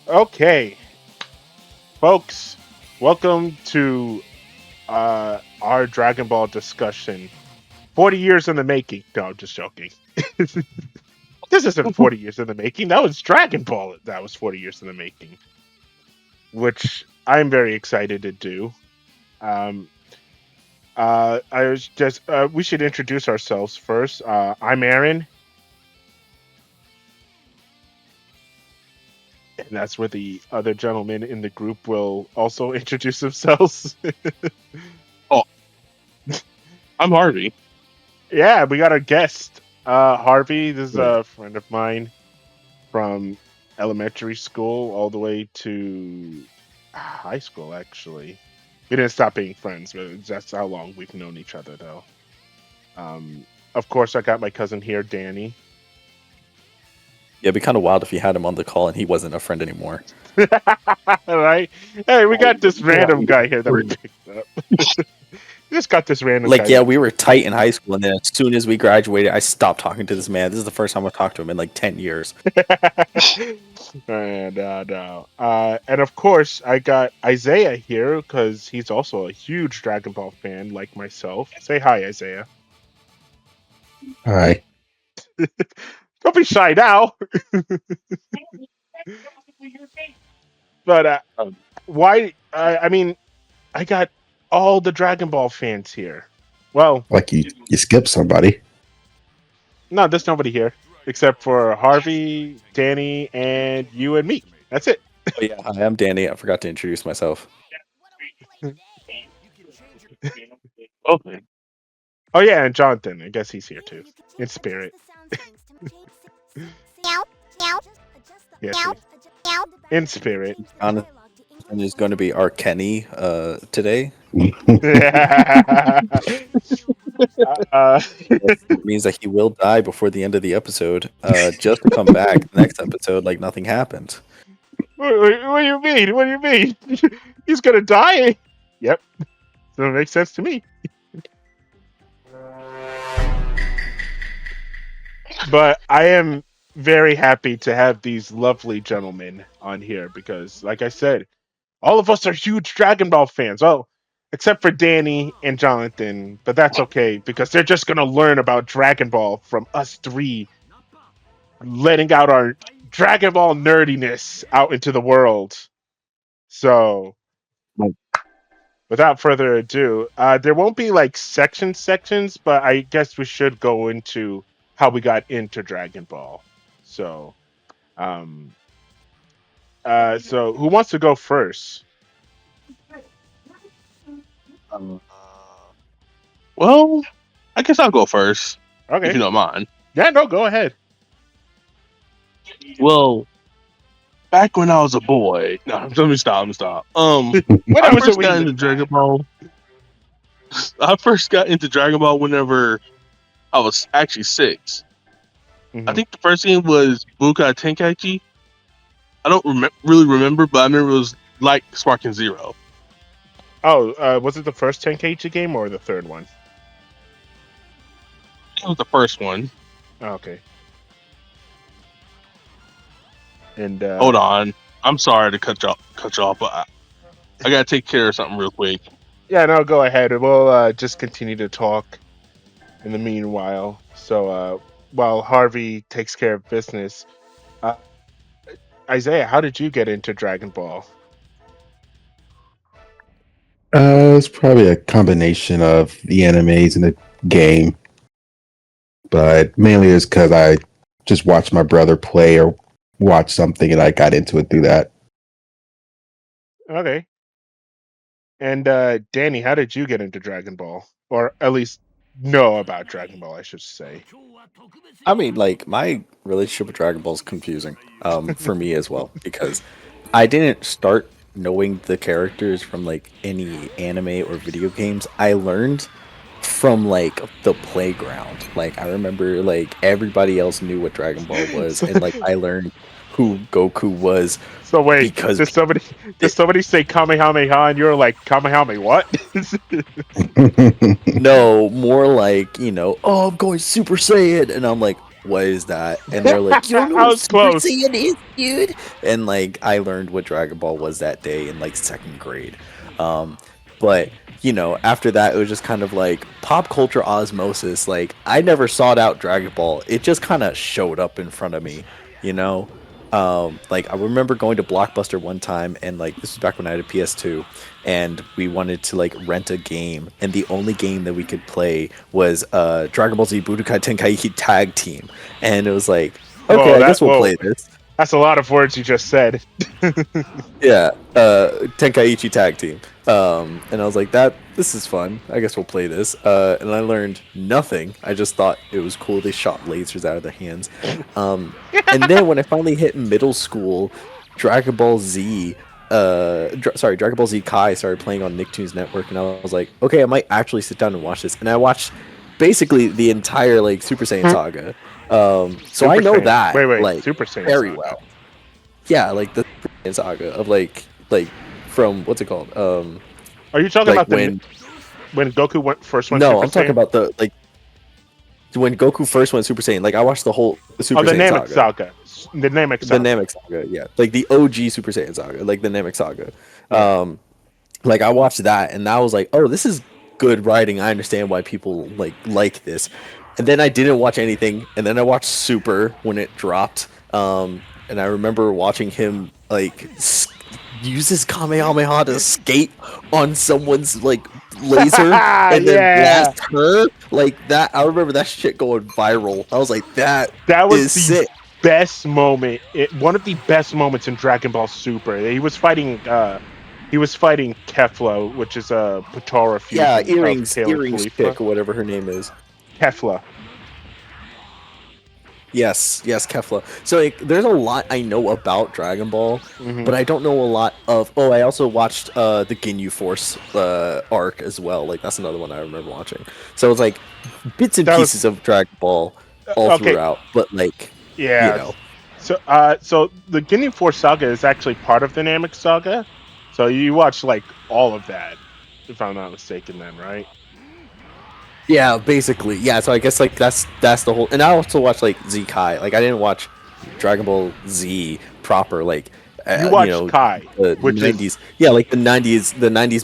Okay, folks, welcome to our Dragon Ball discussion. 40 years in the making. No, I'm just joking. This isn't 40 years in the making. That was Dragon Ball. That was 40 years in the making, which I'm very excited to do. Um, I was just, we should introduce ourselves first. I'm Aaron, and that's where the other gentlemen in the group will also introduce themselves. Oh, I'm Harvey. Yeah, we got a guest. Harvey, this is Yeah. a friend of mine from elementary school all the way to high school, actually. We didn't stop being friends, but that's how long we've known each other, though. Of course, I got my cousin here, Danny. Yeah, it'd be kind of wild if you had him on the call and he wasn't a friend anymore. Right? Hey, we got this random guy here that we picked up. Just got this random Like, guy. yeah, we were tight in high school, and then as soon as we graduated, I stopped talking to this man. This is the first time I've talked to him in like 10 years. And no. And of course, I got Isaiah here because he's also a huge Dragon Ball fan, like myself. Say hi, Isaiah. Hi. Don't be shy now. But why? I mean, I got all the Dragon Ball fans here. Well, Like you skipped somebody. no, there's nobody here except for Harvey, Danny, and you and me. That's it. Oh, yeah, hi, I'm Danny. I forgot to introduce myself. Okay. Oh yeah, and Jonathan. I guess he's here too, in spirit. Yes, in spirit. Jonathan is going to be our Kenny today. It means that he will die before the end of the episode, just to come back the next episode like nothing happened. What do you mean? What do you mean? He's gonna die? Yep. So it makes sense to me. But I am very happy to have these lovely gentlemen on here because, like I said, all of us are huge Dragon Ball fans. Well, except for Danny and Jonathan, but that's okay because they're just gonna learn about Dragon Ball from us three, letting out our Dragon Ball nerdiness out into the world. So, without further ado, there won't be like sections, but I guess we should go into how we got into Dragon Ball. So, so who wants to go first? Well, I guess I'll go first, if Okay. you don't mind. Yeah, no, go ahead. Well, back when I was a boy. No, let me stop. When I I was first a got wee- into Dragon Ball. I first got into Dragon Ball whenever I was actually 6. Mhm. I think the first game was Bukai Tenkaichi. I don't really remember, but I remember it was like Sparking Zero. Oh, was it the first Tenkaichi game or the third one? It was the first one. Oh, okay. And Hold on. I'm sorry to cut you off, but I gotta take care of something real quick. yeah, no, go ahead. We'll just continue to talk in the meanwhile. So while Harvey takes care of business, Isaiah, how did you get into Dragon Ball? It's probably a combination of the animes and the game, but mainly it's because I just watched my brother play or watch something, and I got into it through that. Okay. And Danny, how did you get into Dragon Ball, or at least know about Dragon Ball? I should say. I mean, like, my relationship with Dragon Ball is confusing for me as well, because I didn't start knowing the characters from like any anime or video games. I learned from like the playground. Like, I remember like everybody else knew what Dragon Ball was, and like I learned who Goku was So wait, because did somebody say Kamehameha and you're like Kamehameha what? no, more like, oh, I'm going Super Saiyan, and I'm like, what is that? And they're like, you don't know I what was Super close. Saiyan is, dude. And like, I learned what Dragon Ball was that day in like second grade. But you know, after that, it was just kind of like pop culture osmosis. Like, I never sought out Dragon Ball; it just kind of showed up in front of me. You know, like I remember going to Blockbuster one time, and like this was back when I had a PS2, and we wanted to like rent a game, and the only game that we could play was Dragon Ball Z Budokai Tenkaichi Tag Team, and it was like, okay, Whoa, I guess we'll play this. That's a lot of words you just said. Yeah, Tenkaichi Tag Team. And I was like, this is fun. I guess we'll play this. And I learned nothing. I just thought it was cool. They shot lasers out of their hands. And then when I finally hit middle school, Dragon Ball Z, Dragon Ball Z Kai started playing on Nicktoons Network, and I was like, okay, I might actually sit down and watch this. And I watched basically the entire like Super Saiyan saga. So Super I know Saiyan. that Wait, like Super Saiyan very saga. well. Yeah, like the Super Saiyan saga of like from what's it called? Are you talking like about when Goku first went no, Super I'm talking Saiyan? about the like when Goku first went Super Saiyan. Like I watched the whole Super the Saiyan Namek saga. The Namek the saga. Namek saga, yeah, like the OG Super Saiyan saga, like the Namek saga. Like I watched that, and I was like, oh, this is good writing. I understand why people like this. And then I didn't watch anything, and then I watched Super when it dropped. And I remember watching him like use his Kamehameha to skate on someone's like laser and then Yeah. blast her like that. I remember that shit going viral. I was like, that That is was the sick. best moment. One of the best moments in Dragon Ball Super. He was fighting Kefla, which is a Potara fusion. Yeah, of earrings Taylor Khalifa. Khalifa. Or whatever her name is. Kefla. Yes, Kefla. So like, there's a lot I know about Dragon Ball, Mhm. but I don't know a lot of. Oh, I also watched the Ginyu Force arc as well. Like that's another one I remember watching. So it's like bits and That was- pieces of Dragon Ball all okay. throughout, but like Yeah. you know, So the Ginyu Force saga is actually part of the Namek saga. So you watch like all of that, if I'm not mistaken. Then right? yeah, basically, yeah. So I guess like that's the whole. And I also watched like Z Kai. Like I didn't watch Dragon Ball Z proper. Like You watched Kai, the which is 90s. Yeah, like the 90s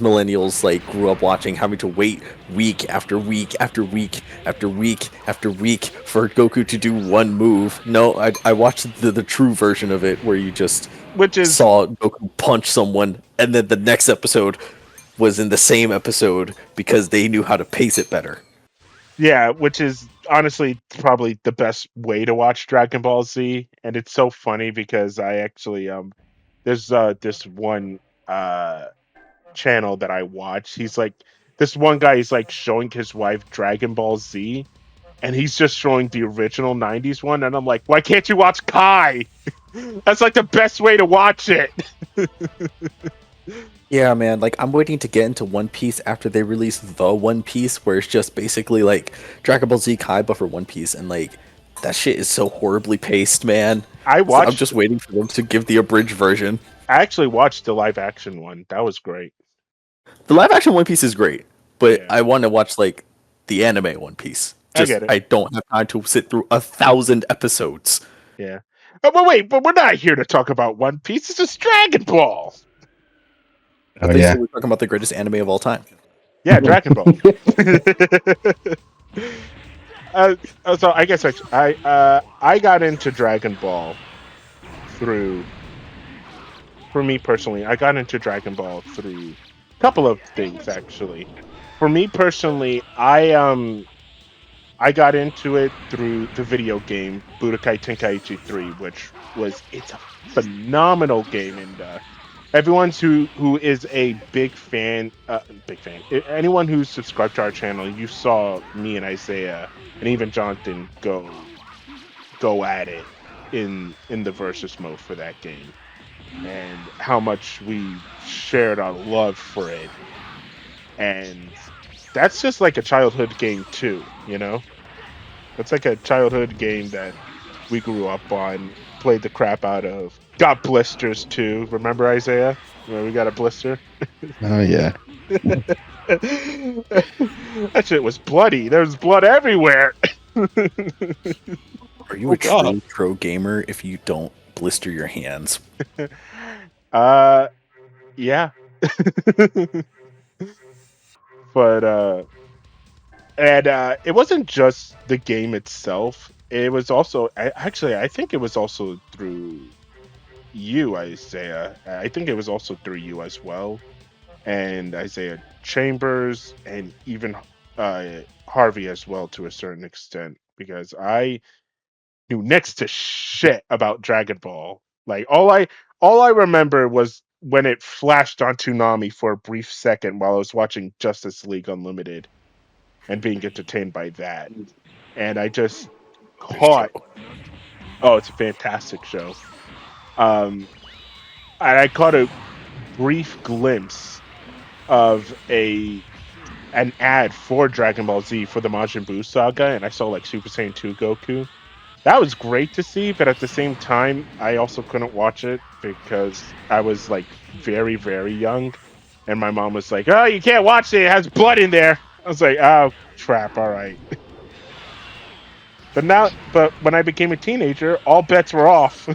millennials like grew up watching, having to wait week after week after week after week after week for Goku to do one move. No, I watched the true version of it where you just which is saw Goku punch someone, and then the next episode was in the same episode because they knew how to pace it better. yeah, which is honestly probably the best way to watch Dragon Ball Z, and it's so funny because I actually there's this one channel that I watch. He's like this one guy is like showing his wife Dragon Ball Z, and he's just showing the original 90s one, and I'm like, why can't you watch Kai? That's like the best way to watch it. Yeah, man, like I'm waiting to get into One Piece after they release the One Piece, where it's just basically like Dragon Ball Z Kai but for One Piece, and like that shit is so horribly paced, man. I So watched I'm just waiting for them to give the abridged version. I actually watched the live action one. That was great. The live action One Piece is great, but Yeah. I want to watch like the anime One Piece. I Just get it. I don't have time to sit through 1,000 episodes. Yeah. Oh, but wait, but we're not here to talk about One Piece. It's just Dragon Ball. Oh yeah. We're talking about the greatest anime of all time. Yeah, Dragon Ball. So I guess I got into Dragon Ball through, for me personally, I got into Dragon Ball through a couple of things actually. For me personally, I got into it through the video game Budokai Tenkaichi 3, which it's a phenomenal game, and everyone who is a big fan, anyone who's subscribed to our channel, you saw me and Isaiah and even Jonathan go at it in the versus mode for that game, and how much we shared our love for it. And that's just like a childhood game too, you know? It's like a childhood game that we grew up on, played the crap out of. Got blisters too. Remember, Isaiah? Remember we got a blister? Oh yeah. That shit was bloody. There was blood everywhere. Are you Oh, a God. true pro gamer if you don't blister your hands? Yeah. But it wasn't just the game itself. It was also I think it was also through you, Isaiah. I think it was also through you as well, and Isaiah Chambers, and even Harvey as well to a certain extent, because I knew next to shit about Dragon Ball. Like all I remember was when it flashed on Toonami for a brief second while I was watching Justice League Unlimited and being entertained by that. And I just This show. caught, oh, it's a fantastic show. Um, and I caught a brief glimpse of an ad for Dragon Ball Z for the Majin Buu saga, and I saw like Super Saiyan 2 Goku. That was great to see, but at the same time, I also couldn't watch it because I was like very, very young, and my mom was like, "Oh, you can't watch it; it has blood in there." I was like, "Oh, crap! All right." But when I became a teenager, all bets were off.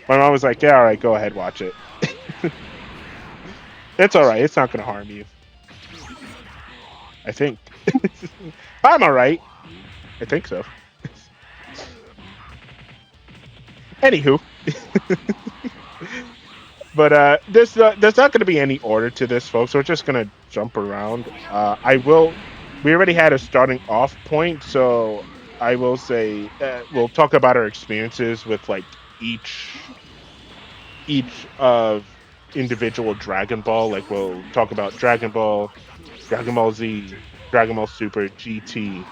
My mom was like, "Yeah, all right, go ahead, watch it. It's all right. It's not going to harm you." I think. I'm all right. I think so. Anywho, but there's not going to be any order to this, folks. We're just going to jump around. I will. We already had a starting off point, so I will say we'll talk about our experiences with like each of individual Dragon Ball. Like we'll talk about Dragon Ball, Dragon Ball Z, Dragon Ball Super, GT,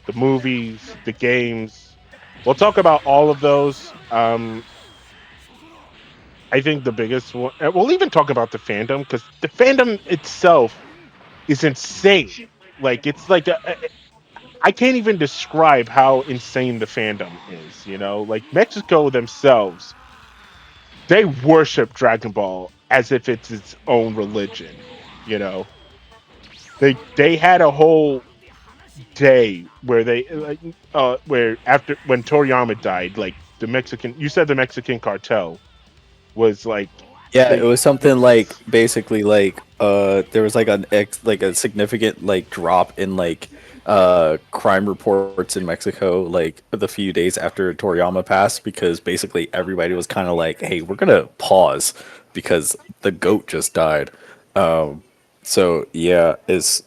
the movies, the games. We'll talk about all of those. I think the biggest one. We'll even talk about the fandom because the fandom itself is insane. Like it's like I can't even describe how insane the fandom is. You know, like Mexico themselves, they worship Dragon Ball as if it's its own religion. You know, they had a whole day where they like where after when Toriyama died, like the Mexican, you said the Mexican cartel was like Yeah, it they was something like basically like there was like like a significant like drop in like crime reports in Mexico like the few days after Toriyama passed because basically everybody was kind of like, hey, we're gonna pause because the goat just died. So yeah, is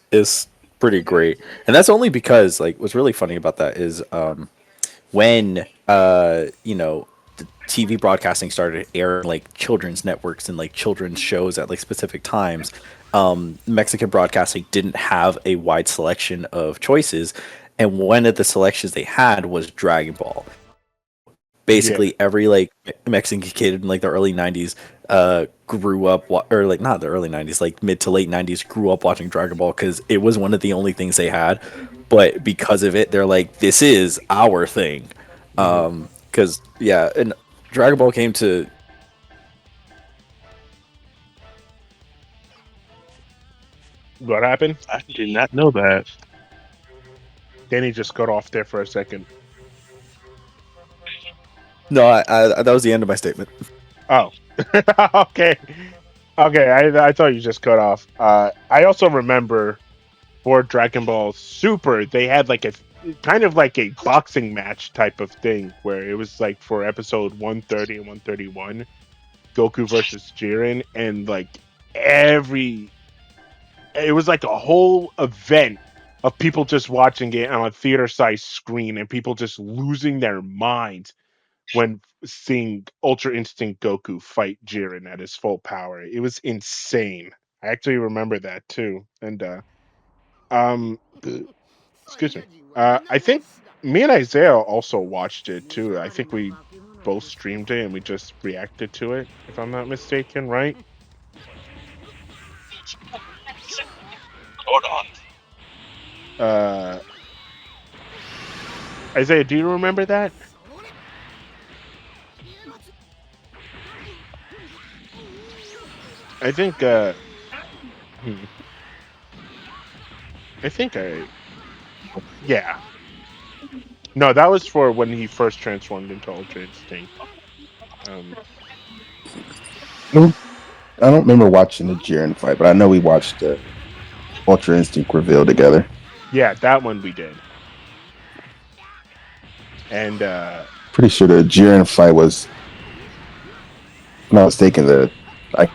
pretty great, and that's only because like what's really funny about that is when you know the TV broadcasting started airing like children's networks and like children's shows at like specific times, Mexican broadcasting didn't have a wide selection of choices, and one of the selections they had was Dragon Ball. yeah. Basically, every like Mexican kid in like the early '90s grew up, or like not the early '90s, like mid to late '90s, grew up watching Dragon Ball because it was one of the only things they had. But because of it, they're like, this is our thing. Hmm. Because yeah, and Dragon Ball came to What happened? I did not know that. Danny just got off there for a second. no, that was the end of my statement. Oh, okay, okay. I thought you just cut off. I also remember for Dragon Ball Super, they had like a kind of like a boxing match type of thing where it was like for episode 130 and 131, Goku versus Jiren, and like every it was like a whole event of people just watching it on a theater sized screen and people just losing their minds when seeing Ultra Instinct Goku fight Jiren at his full power. It was insane. I actually remember that too. And um excuse me. I think me and Isaiah also watched it too. I think we both streamed it and we just reacted to it, if I'm not mistaken, right? Hold on. Uh Isaiah, do you remember that? I think hmm, I think I yeah. No, that was for when he first transformed into Ultra Instinct. No, I don't remember watching the Jiren fight, but I know we watched the Ultra Instinct reveal together. Yeah, that one we did. And Pretty sure the Jiren fight was, if I'm not mistaken, I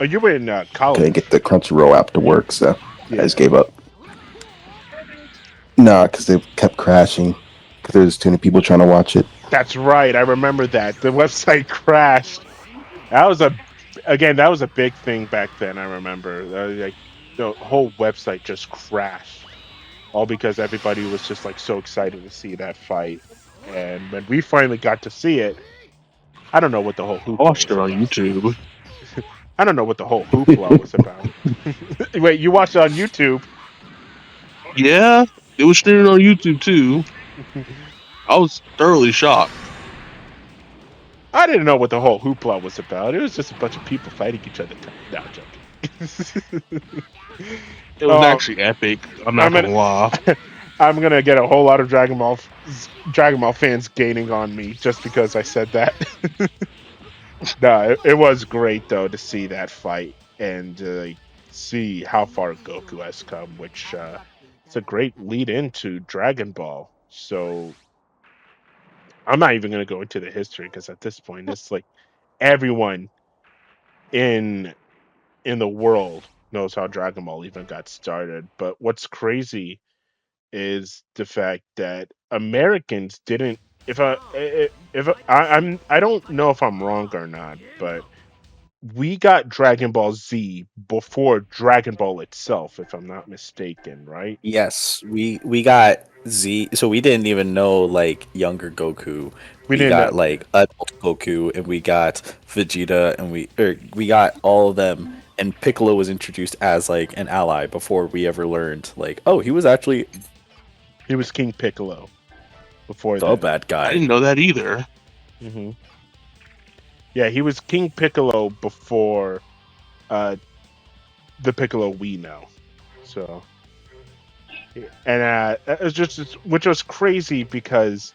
oh, you were in college. couldn't get the Crunchyroll app to work, so Yeah. I just gave up. Nah, because they kept crashing. Because there's too many people trying to watch it. That's right. I remember that the website crashed. That was a big thing back then. I remember like the whole website just crashed, all because everybody was just like so excited to see that fight. And when we finally got to see it, I don't know what the whole I hoopla watched was it on about. YouTube. I don't know what the whole hoopla was about. Wait, you watched it on YouTube? Yeah, it was streamed on YouTube too. I was thoroughly shocked. I didn't know what the whole hoopla was about. It was just a bunch of people fighting each other. No, I'm joking. It was actually epic. I'm not I'm gonna gonna- lie. I'm gonna get a whole lot of Dragon Ball fans gaining on me just because I said that. No, it was great though to see that fight and see how far Goku has come, which it's a great lead into Dragon Ball. So I'm not even gonna go into the history because at this point it's like everyone in the world knows how Dragon Ball even got started. But what's crazy is the fact that Americans didn't. I don't know if I'm wrong or not, but we got Dragon Ball Z before Dragon Ball itself, if I'm not mistaken, right? Yes, we got Z. So we didn't even know like younger Goku. We We didn't got know. like adult Goku, and we got Vegeta, and we got all of them. And Piccolo was introduced as like an ally before we ever learned like, oh, he was actually He was King Piccolo before the that. bad I guy. didn't know that either. hmm Yeah, he was King Piccolo before uh, the Piccolo we know. So, and it was just, which was crazy because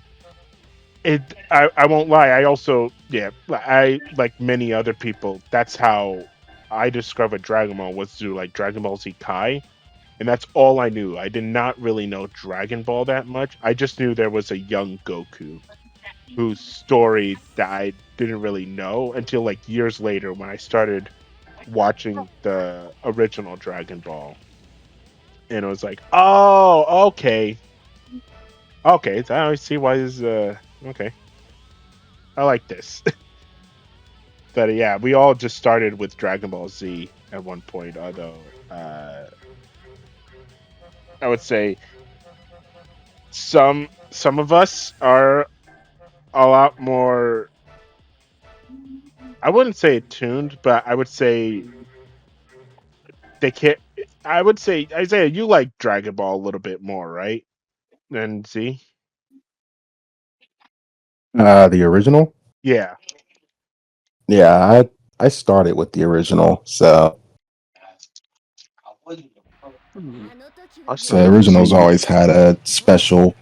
I won't lie. I also, yeah, I like many other people. That's how I discovered Dragon Ball was through like Dragon Ball Z Kai, and that's all I knew. I did not really know Dragon Ball that much. I just knew there was a young Goku whose story that I didn't really know until like years later when I started watching the original Dragon Ball, and it was like, oh, okay, so I see why this. Okay, I like this. But yeah, we all just started with Dragon Ball Z at one point. Although I would say some of us are a lot more. I wouldn't say attuned, but I would say they can't. I would say Isaiah, you like Dragon Ball a little bit more, right? Than Z. The original? Yeah. Yeah, I started with the original, so I the started with original's Z. always had a special,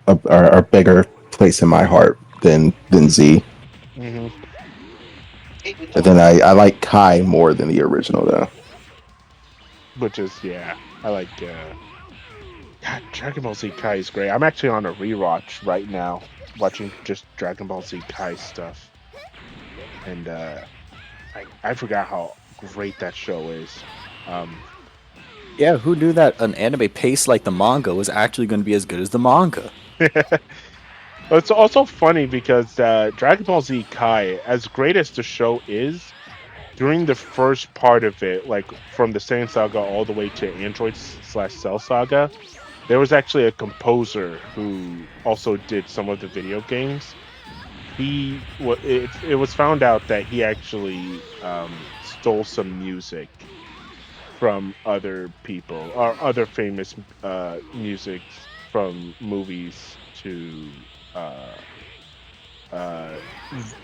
a bigger place in my heart than Z. hmm But then I like Kai more than the original though. Which is yeah, I like. God, Dragon Ball Z Kai is great. I'm actually on a rewatch right now, watching just Dragon Ball Z Kai stuff, and I forgot how great that show is. Um, Yeah, who knew that an anime paced like the manga was actually going to be as good as the manga? it's also funny because Dragon Ball Z Kai, as great as the show is, during the first part of it, like from the Saiyan Saga all the way to Android / Cell Saga, there was actually a composer who also did some of the video games. It was found out that he actually stole some music from other people or other famous music from movies to uh, uh,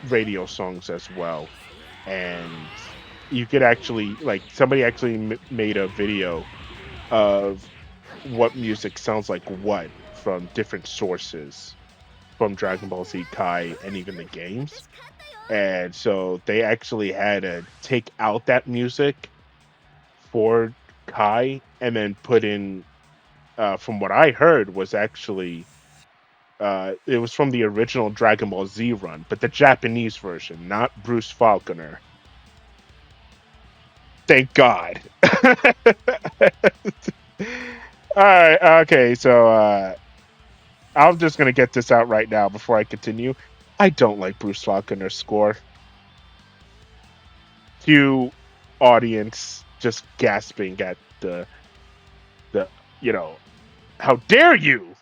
radio songs as well. And you could actually like somebody actually made a video of what music sounds like what from different sources from Dragon Ball Z Kai and even the games. And so they actually had to take out that music for Kai and then put in, from what I heard, was actually it was from the original Dragon Ball Z run, but the Japanese version, not Bruce Falconer. Thank God. All right. Okay. So I'm just gonna get this out right now before I continue. I don't like Bruce Falconer's score. Cue audience just gasping at the you know, how dare you?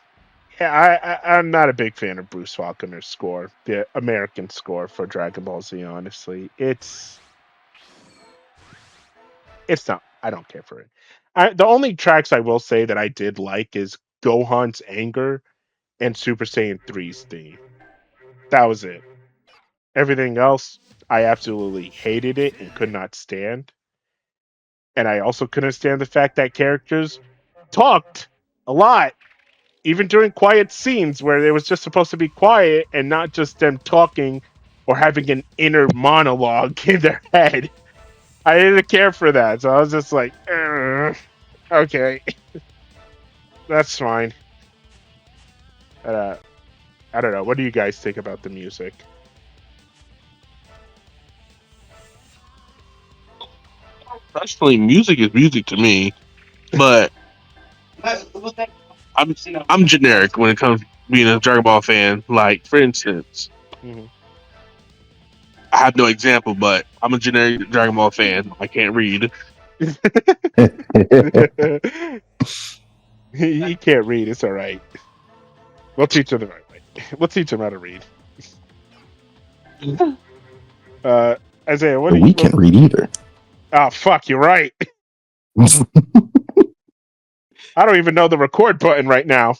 Yeah, I'm not a big fan of Bruce Falconer's score, the American score for Dragon Ball Z. Honestly, it's not. I don't care for it. The only tracks I will say that I did like is Gohan's Anger and Super Saiyan 3's theme. That was it. Everything else, I absolutely hated it and could not stand. And I also couldn't stand the fact that characters talked a lot, even during quiet scenes where it was just supposed to be quiet and not just them talking or having an inner monologue in their head. I didn't care for that, so I was just like, okay, that's fine. I don't know. What do you guys think about the music? Personally, music is music to me, but I'm generic when it comes to being a Dragon Ball fan. Like, for instance, Mhm. I have no example, but I'm a generic Dragon Ball fan. I can't read. He can't read. It's all right. We'll teach him the right way. We'll teach him how to read. Isaiah, what do you? we can't read either. Oh fuck! You're right. I don't even know the record button right now.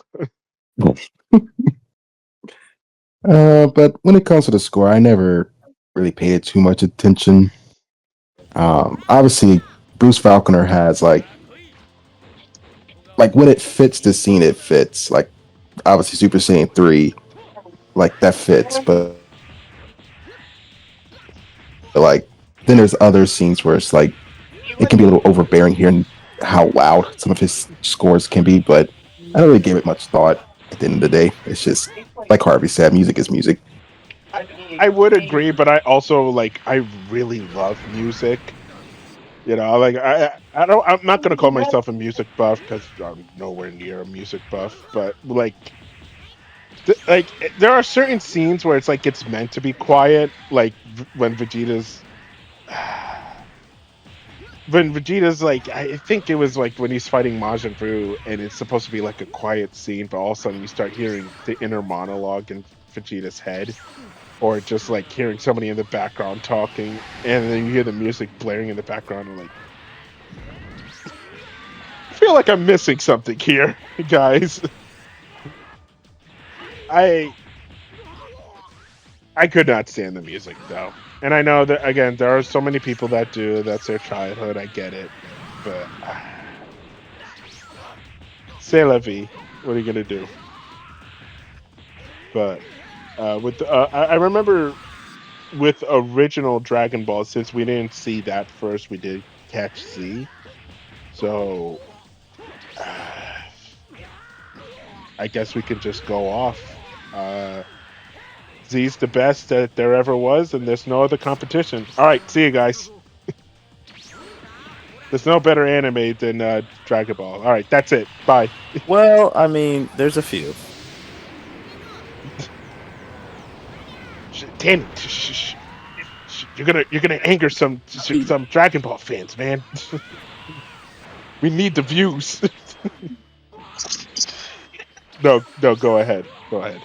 But when it comes to the score, I never really paid too much attention. Obviously, Bruce Falconer has like when it fits the scene, it fits. Like obviously, Super Saiyan 3, like that fits. But like then there's other scenes where it's like it can be a little overbearing here and how loud some of his scores can be. But I don't really give it much thought. At the end of the day, it's just like Harvey said, music is music. I would agree, but I also I really love music. You know, I'm not gonna call myself a music buff because I'm nowhere near a music buff. But there are certain scenes where it's like it's meant to be quiet, like when Vegeta's. When Vegeta's I think it was like when he's fighting Majin Buu, and it's supposed to be like a quiet scene, but all of a sudden you start hearing the inner monologue in Vegeta's head, or just like hearing somebody in the background talking, and then you hear the music blaring in the background, and I feel like I'm missing something here, guys. I could not stand the music though, and I know that again there are so many people that do. That's their childhood. I get it, but c'est la vie. What are you gonna do? But I remember with original Dragon Ball, since we didn't see that first, we did catch Z. So I guess we could just go off. Z's the best that there ever was, and there's no other competition. All right, see you guys. There's no better anime than Dragon Ball. All right, that's it. Bye. Well, I mean, there's a few. Damn it! You're gonna anger some Dragon Ball fans, man. We need the views. No, go ahead. Go ahead.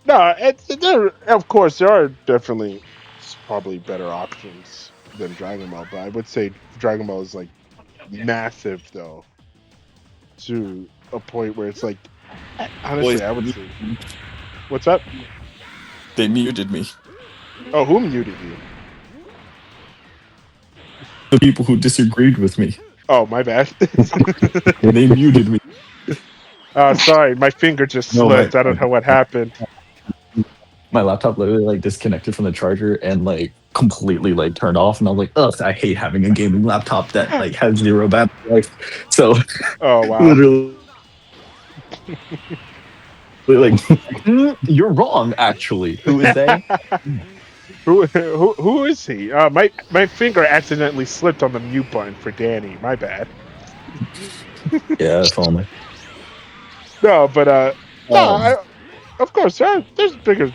No, of course there are definitely probably better options than Dragon Ball, but I would say Dragon Ball is massive though, to a point where it's honestly, I would say. What's up? They muted me. Oh, who muted you? the people who disagreed with me. Oh, my bad. They muted me. Sorry, my finger just No, slipped. I don't know what happened. my laptop literally like disconnected from the charger and like completely like turned off, and I was like, ugh, I hate having a gaming laptop that like has 0 battery life. So Oh wow. literally like you're wrong actually. Who is they? Who is he? My finger accidentally slipped on the mute button for Danny. My bad. Yeah, if only. No, but no, Um, of course there's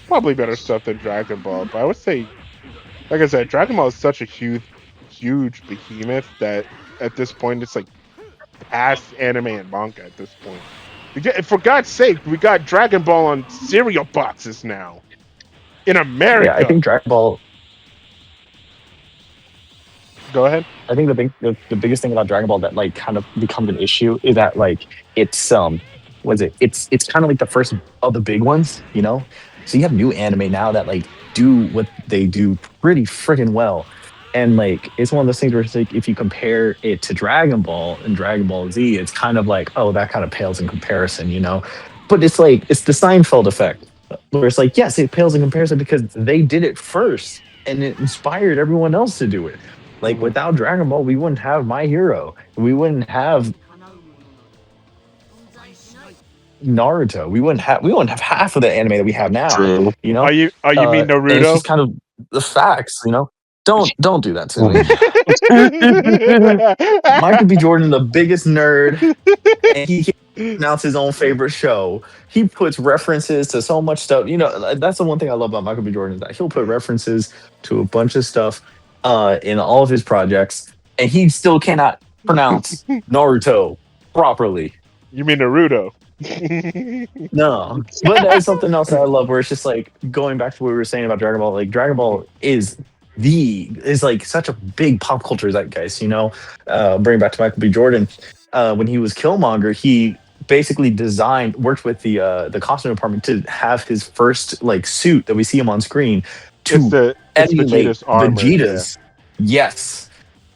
probably better stuff than Dragon Ball. But I would say, like I said, Dragon Ball is such a huge behemoth that at this point it's like past anime and manga. At this point, for God's sake, we got Dragon Ball on cereal boxes now in America. yeah, I think Dragon Ball. Go ahead. I think the biggest thing about Dragon Ball that like kind of becomes an issue is that like it's what is it? It's kind of like the first of the big ones, you know. So you have new anime now that like do what they do pretty freaking well, and like it's one of those things where it's like if you compare it to Dragon Ball and Dragon Ball Z, it's kind of like, oh, that kind of pales in comparison, you know. But it's like it's the Seinfeld effect, where it's like, yes, it pales in comparison because they did it first and it inspired everyone else to do it. Like without Dragon Ball, we wouldn't have My Hero. We wouldn't have Naruto. We wouldn't have half of the anime that we have now. True. You know? Are you mean And it's Naruto? just kind of the facts, you know. Don't do that to me. Michael B. Jordan, the biggest nerd, and he can't announce his own favorite show. He puts references to so much stuff. You know, that's the one thing I love about Michael B. Jordan is that he'll put references to a bunch of stuff in all of his projects, and he still cannot pronounce Naruto properly. You mean Naruto? No, but that is something else that I love, where it's just like going back to what we were saying about Dragon Ball. Like Dragon Ball is like such a big pop culture zeitgeist. You know, bring back to Michael B. Jordan when he was Killmonger, he basically worked with the costume department to have his first like suit that we see him on screen to it's emulate Vegeta's armor. Vegeta's. Yes.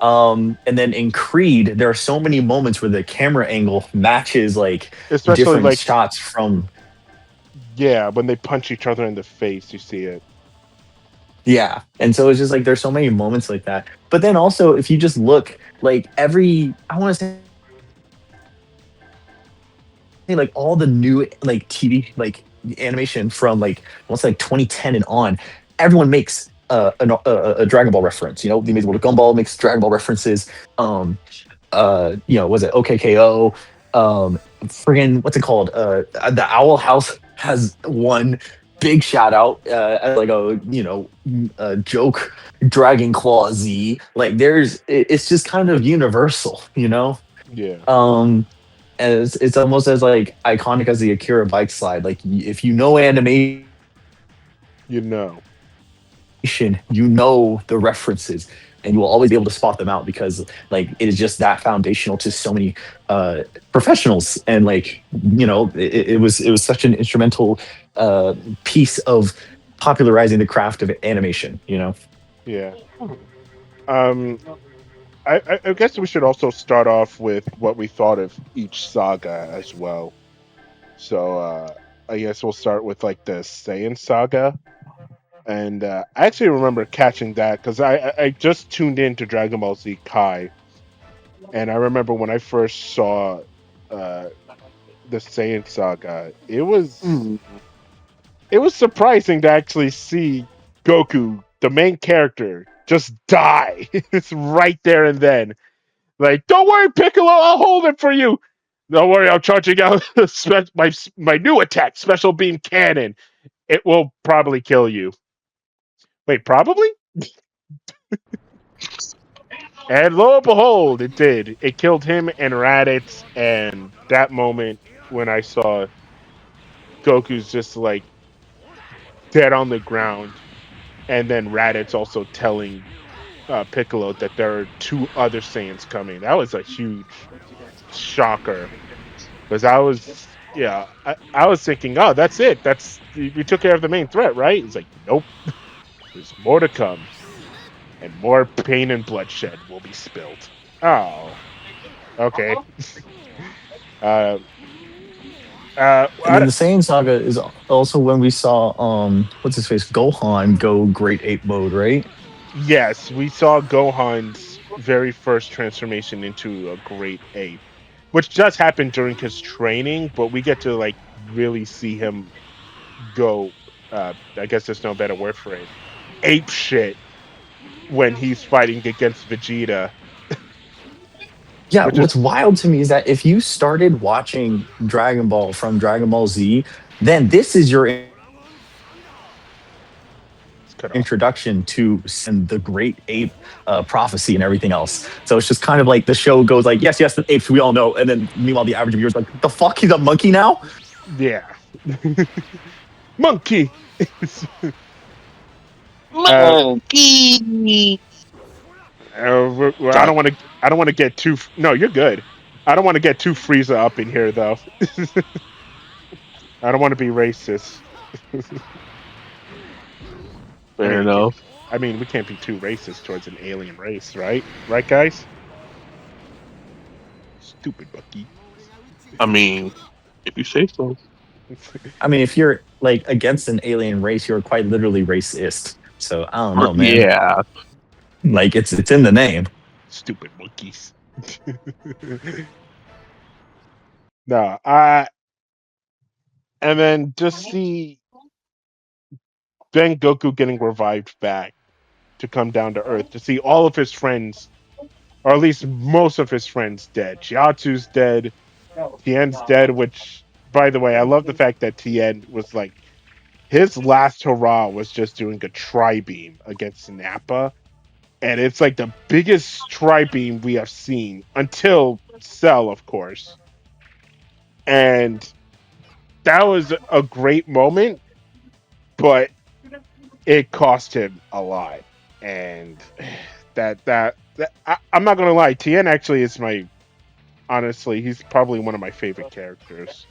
And then in Creed, there are so many moments where the camera angle matches like Especially different like shots from. Yeah, when they punch each other in the face, you see it. Yeah. And so it's just like there's so many moments like that. But then also if you just look like I want to say like all the new like TV like animation from like once like 2010 and on, everyone makes a Dragon Ball reference. You know, the Amazing World of Gumball makes Dragon Ball references. You know, was it OKKO? Friggin' what's it called? The Owl House has one big shout out as like a joke. Dragon Claw Z. Like it's just kind of universal, you know. Yeah. As it's almost as like iconic as the Akira bike slide. Like if you know animation, You know. you know the references, and you will always be able to spot them out because like it is just that foundational to so many professionals. And like you know, it was such an instrumental piece of popularizing the craft of animation. You know. Yeah. I guess we should also start off with what we thought of each saga as well. So I guess we'll start with like the Saiyan saga. And I actually remember catching that because I just tuned in to Dragon Ball Z Kai. And I remember when I first saw the Saiyan saga, it was surprising to actually see Goku, the main character, just die. It's right there and then. Like, don't worry, Piccolo, I'll hold it for you. Don't worry, I'm charging out my new attack, Special Beam Cannon. It will probably kill you. Wait, probably? And lo and behold, it did. It killed him and Raditz, and that moment when I saw Goku's just like dead on the ground, and then Raditz also telling Piccolo that there are 2 other Saiyans coming. That was a huge shocker. Because I was thinking, oh, that's it. We took care of the main threat, right? It's like, nope. There's more to come. and more pain and bloodshed will be spilled. Oh, okay. uh, And then the Saiyan saga is also when we saw what's his face Gohan go Great Ape mode, right? yes, we saw Gohan's very first transformation into a great ape, which does happen during his training, but we get to like really see him go. I guess there's no better word for it. Ape shit when he's fighting against Vegeta. Yeah, Which what's is wild to me is that if you started watching Dragon Ball from Dragon Ball Z, then this is your cut off. introduction to the Great Ape prophecy and everything else. So it's just kind of like the show goes like, yes, the apes we all know, and then meanwhile the average viewer's like, the fuck, he's a monkey now? Yeah. Monkey. Monkey. I don't want to. I don't want to get too. No, you're good. I don't want to get too Frieza up in here, though. I don't want to be racist. Fair enough. I mean, we can't be too racist towards an alien race, right? Right, guys? Stupid Bucky. I mean, if you say so. I mean, if you're like against an alien race, you're quite literally racist. So I don't know, man. Yeah. Like it's in the name. Stupid monkeys. No, and then just see then Goku getting revived back to come down to Earth to see all of his friends, or at least most of his friends, dead. Chiatsu's dead. Tien's dead. Which, by the way, I love the fact that Tien was like his last hurrah was just doing a tri-beam against Nappa. And it's like the biggest tri-beam we have seen until Cell, of course. And that was a great moment, but it cost him a lot. And I'm not gonna lie, Tien actually is honestly, he's probably one of my favorite characters.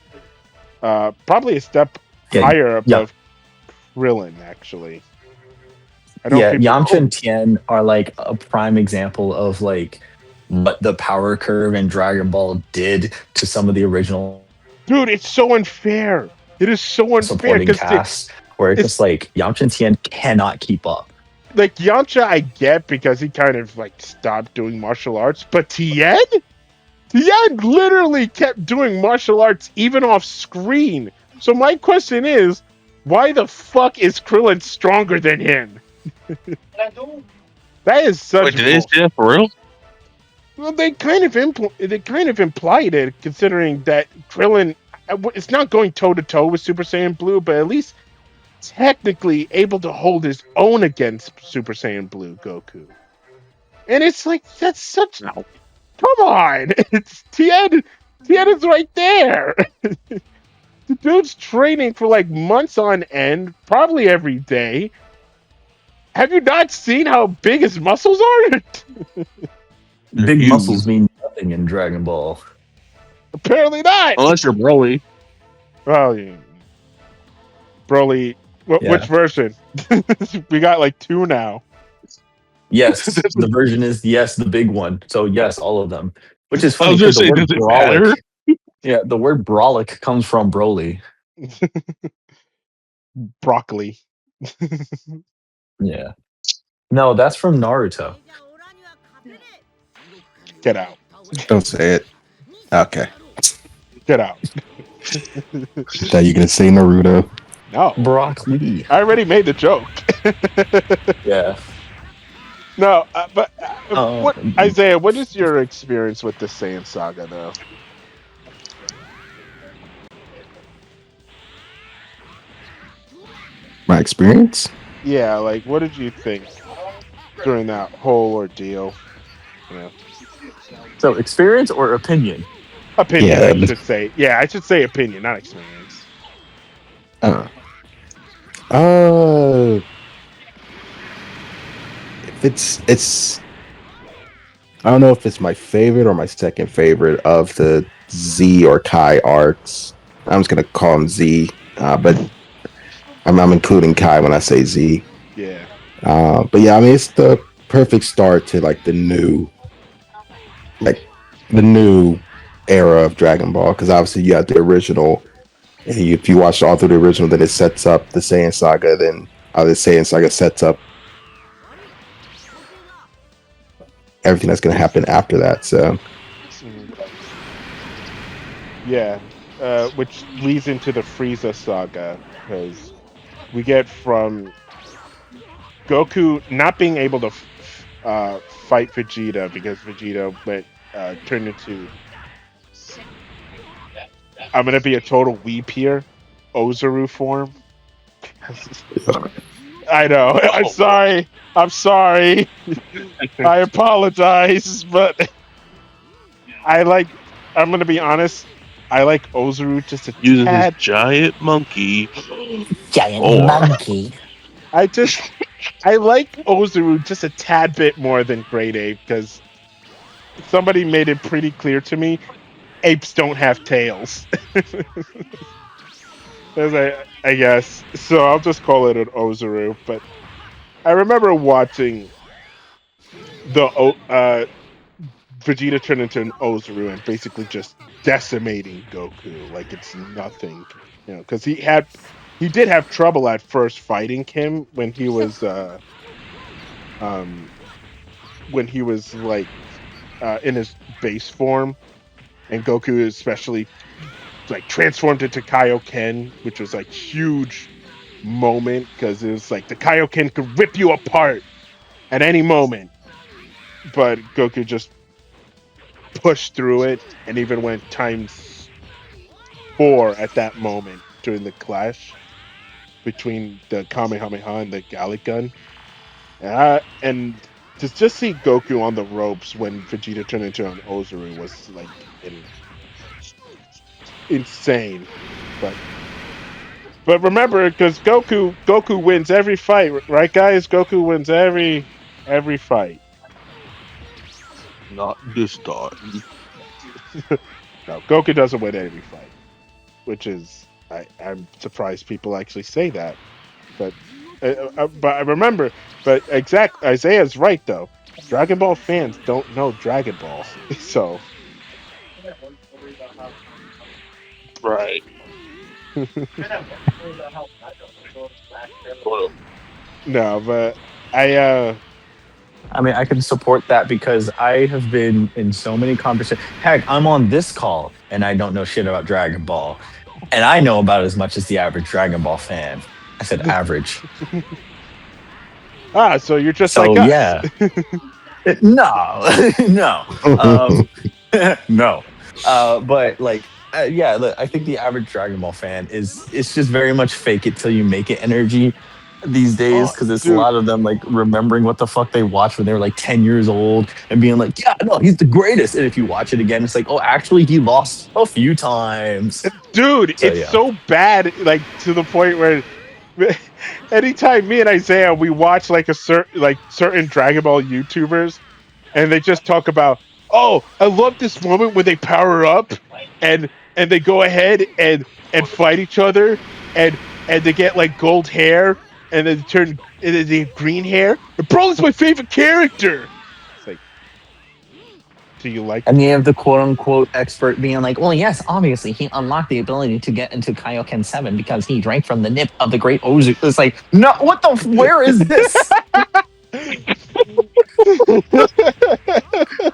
Probably a step higher above Krillin, actually. Yamcha and Tien are like a prime example of like what the power curve in Dragon Ball did to some of the original. Dude, it's so unfair. It is so unfair supporting cast where it's just like Yamcha and Tien cannot keep up. Like Yamcha, I get because he kind of like stopped doing martial arts, but Tien literally kept doing martial arts even off screen. So my question is, why the fuck is Krillin stronger than him? That is such. Wait, did they say that for real? Well, they kind of implied it, considering that Krillin it's not going toe to toe with Super Saiyan Blue, but at least technically able to hold his own against Super Saiyan Blue Goku. And it's like that's such. No. Come on, it's Tien. Tien is right there. The dude's training for like months on end, probably every day. Have you not seen how big his muscles are? Big muscles mean nothing in Dragon Ball. Apparently not. Unless you're Broly. Well, yeah. Broly. Which version? We got like two now. Yes, the version is the big one. So yes, all of them. Which is funny because the word Brolic. Yeah, the word Brolic comes from Broly. Broccoli. Yeah. No, that's from Naruto. Get out. Don't say it. Okay. Get out. Thought you gonna say Naruto. No. Broccoli. I already made the joke. Yeah. No, but Isaiah, what is your experience with the Saiyan saga, though? My experience? Yeah, like, what did you think during that whole ordeal? Yeah. So, experience or opinion? Opinion, I should say. Yeah, I should say opinion, not experience. It's I don't know if it's my favorite or my second favorite of the Z or Kai arcs. I'm just gonna call him Z, but I'm including Kai when I say Z. Yeah. But yeah, I mean it's the perfect start to like the new era of Dragon Ball, because obviously you got the original, and if you watch all through the original, then it sets up the Saiyan Saga. Then the Saiyan Saga sets up everything that's going to happen after that. So Yeah, which leads into the Frieza saga, because we get from Goku not being able to fight Vegeta because Vegeta turned into. I'm gonna be a total weep here, Ozaru form. I know. I'm sorry. I'm sorry. I apologize, but I'm gonna be honest. I like Ozaru just a Using tad. his giant monkey. Giant Or- monkey. I like Ozaru just a tad bit more than Great Ape, because somebody made it pretty clear to me, apes don't have tails. I guess. So I'll just call it an Ozaru. But I remember watching the Vegeta turn into an Ozaru and basically just decimating Goku like it's nothing, because he did have trouble at first fighting him when he was like in his base form, and Goku especially like transformed into Kaioken, which was like huge moment, because it was like the Kaioken could rip you apart at any moment, but Goku just pushed through it and even went ×4 at that moment during the clash between the Kamehameha and the Gallic Gun. And to just see Goku on the ropes when Vegeta turned into an Ozaru was like insane. But remember, because Goku wins every fight, right, guys? Goku wins every fight. Not this time. No, Goku doesn't win every fight, which is I'm surprised people actually say that. But I remember, but Isaiah's right though. Dragon Ball fans don't know Dragon Ball, so Right. Well, no. But I mean, I can support that because I have been in so many conversations. Heck, I'm on this call and I don't know shit about Dragon Ball. And I know about as much as the average Dragon Ball fan. I said average. so you're just So, like us. yeah. No, no. No. But, like, yeah, look, I think the average Dragon Ball fan it's just very much fake it till you make it energy these days, because it's a Dude. lot of them like remembering what the fuck they watched when they were like 10 years old and being like, yeah, no, he's the greatest. And if you watch it again, it's like, oh, actually he lost a few times. Dude, So, it's yeah. so bad, like to the point where anytime me and Isaiah we watch like certain Dragon Ball YouTubers, and they just talk about, oh, I love this moment when they power up and they go ahead and fight each other, and they get like gold hair and then they have green hair. And Broly's my favorite character. It's like, do you like? And you have the quote unquote expert being like, well, yes, obviously he unlocked the ability to get into Kaioken 7 because he drank from the nip of the great Ozu. It's like, no, what the, where is this?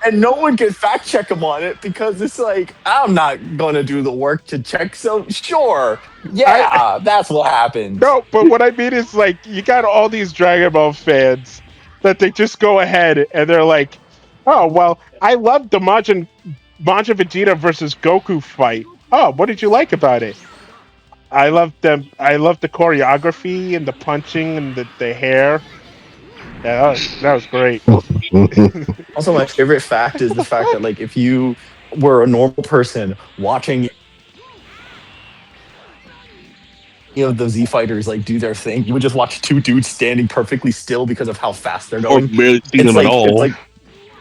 And no one can fact check him on it because it's like, I'm not going to do the work to check. So, sure, yeah, that's what happened. No, but what I mean is, like, you got all these Dragon Ball fans that they just go ahead and they're like, oh, well, I loved the Majin Vegeta versus Goku fight. Oh, what did you like about it? I loved them. I loved the choreography and the punching and the hair. Yeah, that was great. Also, my favorite fact is the fact that, like, if you were a normal person watching the Z fighters like do their thing, you would just watch two dudes standing perfectly still because of how fast they're or going. barely see It's them like, at all. it's like,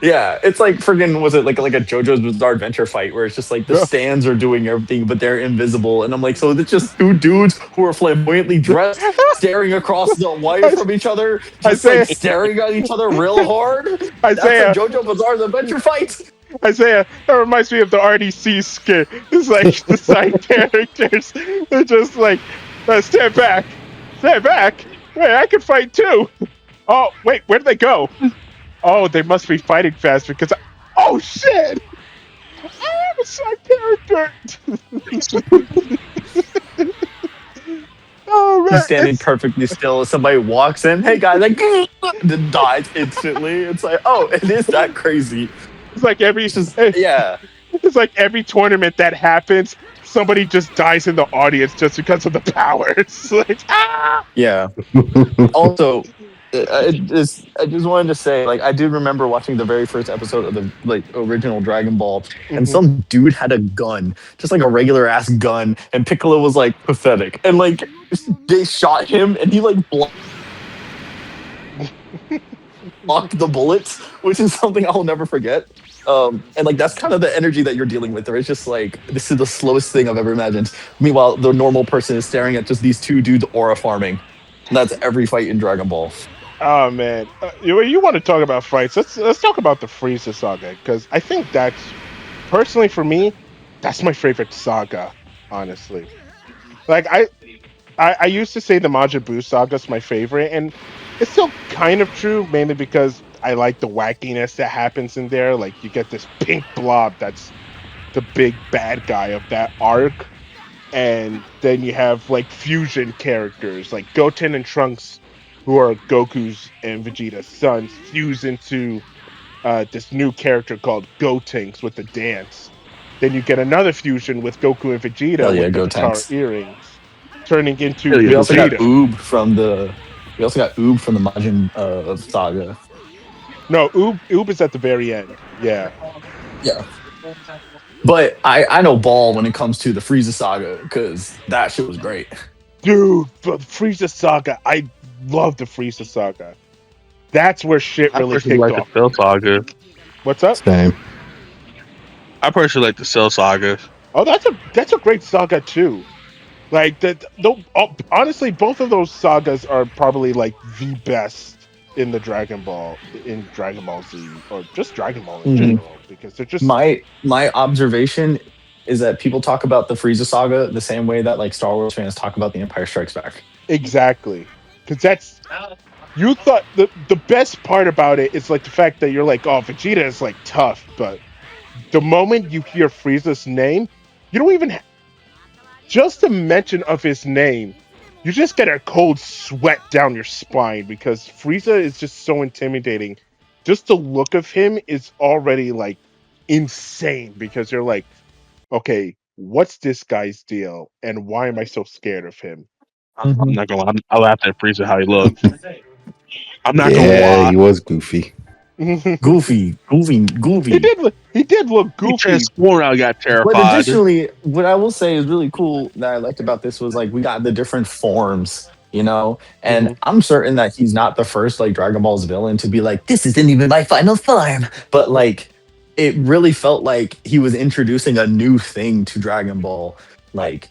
Yeah, it's like friggin' was it like a JoJo's Bizarre Adventure fight where it's just like the stands are doing everything, but they're invisible, and I'm like, so it's just two dudes who are flamboyantly dressed, staring across the wire from each other, just Isaiah. like staring at each other real hard. That's a Isaiah, JoJo Bizarre Adventure fight. Isaiah, that reminds me of the RDC skit. It's like the side characters, they're just like, stand back. Wait, I can fight too. Oh, wait, where'd they go? Oh, they must be fighting fast because. Oh shit! I'm a side character. Oh man, He's standing perfectly still. Somebody walks in, hey guys, like, then dies instantly. It's like, oh, it is that crazy. it's like every. It's just, yeah. It's like every tournament that happens, somebody just dies in the audience just because of the powers. Like, ah! Yeah. Also, I just wanted to say, like, I do remember watching the very first episode of the like original Dragon Ball, and some dude had a gun, just like a regular ass gun, and Piccolo was like pathetic, and like they shot him, and he like blocked the bullets, which is something I'll never forget. And like that's kind of the energy that you're dealing with, there. It's just like this is the slowest thing I've ever imagined. Meanwhile, the normal person is staring at just these two dudes aura farming. And that's every fight in Dragon Ball. Oh man, you want to talk about fights? Let's talk about the Frieza saga because I think that's personally for me, that's my favorite saga. Honestly, like I used to say the Majin Buu saga is my favorite, and it's still kind of true, mainly because I like the wackiness that happens in there. Like you get this pink blob that's the big bad guy of that arc, and then you have like fusion characters like Goten and Trunks, who are Goku's and Vegeta's sons, fuse into this new character called Gotenks with the dance. Then you get another fusion with Goku and Vegeta Hell yeah, with the guitar Gotenks. earrings, turning into Hell yeah. We also got Vegeta. Oob from the Majin saga. No, Oob is at the very end. Yeah. Yeah. But I know ball when it comes to the Frieza saga because that shit was great. Dude, the Frieza saga. I love the Frieza saga. That's where shit I really personally kicked like off. the Cell Saga. What's up? Same. I personally like the Cell Saga. Oh, that's a great saga too. Like honestly, both of those sagas are probably like the best in the Dragon Ball Z or just Dragon Ball in Mhm. general because they're just My observation is that people talk about the Frieza saga the same way that like Star Wars fans talk about the Empire Strikes Back. exactly because that's you thought the best part about it is like the fact that you're like, oh, Vegeta is like tough, but the moment you hear Frieza's name, you don't even just the mention of his name, you just get a cold sweat down your spine because Frieza is just so intimidating. Just the look of him is already like insane because you're like, okay, what's this guy's deal and why am I so scared of him? I'm not gonna lie. I laughed at Frieza how he looked. I'm not gonna Yeah, lie. he was goofy. Goofy. He did look He goofy. transformed. I got But terrified. additionally, what I will say is really cool that I liked about this was like we got the different forms, you know, and I'm certain that he's not the first like Dragon Ball's villain to be like, this isn't even my final form. But like, it really felt like he was introducing a new thing to Dragon Ball, like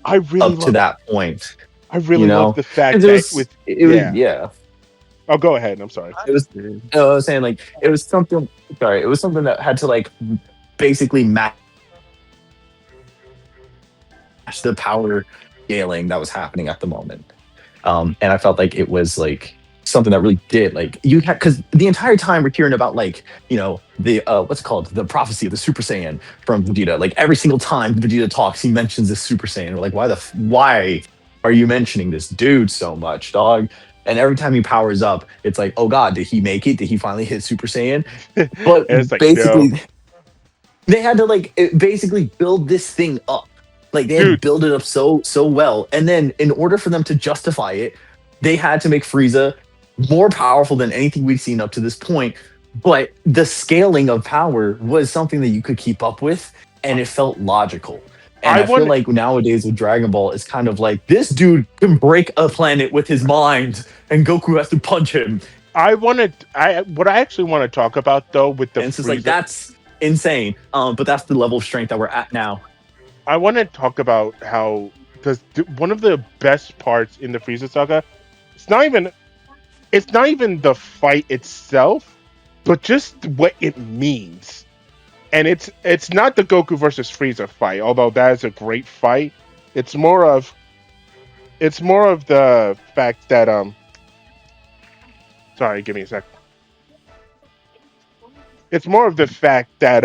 I really up to love that point. I really you know, love the fact 'Cause that it was, yeah. Oh, go ahead. I'm sorry. It was. I was saying like it was something. Sorry, it was something that had to like basically match the power scaling that was happening at the moment. And I felt like it was like something that really did like you had because the entire time we're hearing about like the what's it called, the prophecy of the Super Saiyan from Vegeta. Like every single time Vegeta talks, he mentions this Super Saiyan. We're like, why are you mentioning this dude so much, dog? And every time he powers up, it's like, oh god, did he make it? Did he finally hit Super Saiyan? But It's like, basically, no. they had to like basically build this thing up. Like they had to Dude. build it up so well, and then in order for them to justify it, they had to make Frieza more powerful than anything we'd seen up to this point. But the scaling of power was something that you could keep up with, and it felt logical. And I feel like nowadays with Dragon Ball, it's kind of like this dude can break a planet with his mind, and Goku has to punch him. what I actually want to talk about though with the And it's just like Frieza, that's insane. But that's the level of strength that we're at now. I want to talk about how because one of the best parts in the Frieza saga, it's not even the fight itself, but just what it means. And it's not the Goku versus Frieza fight, although that is a great fight. It's more of the fact that sorry, give me a sec. It's more of the fact that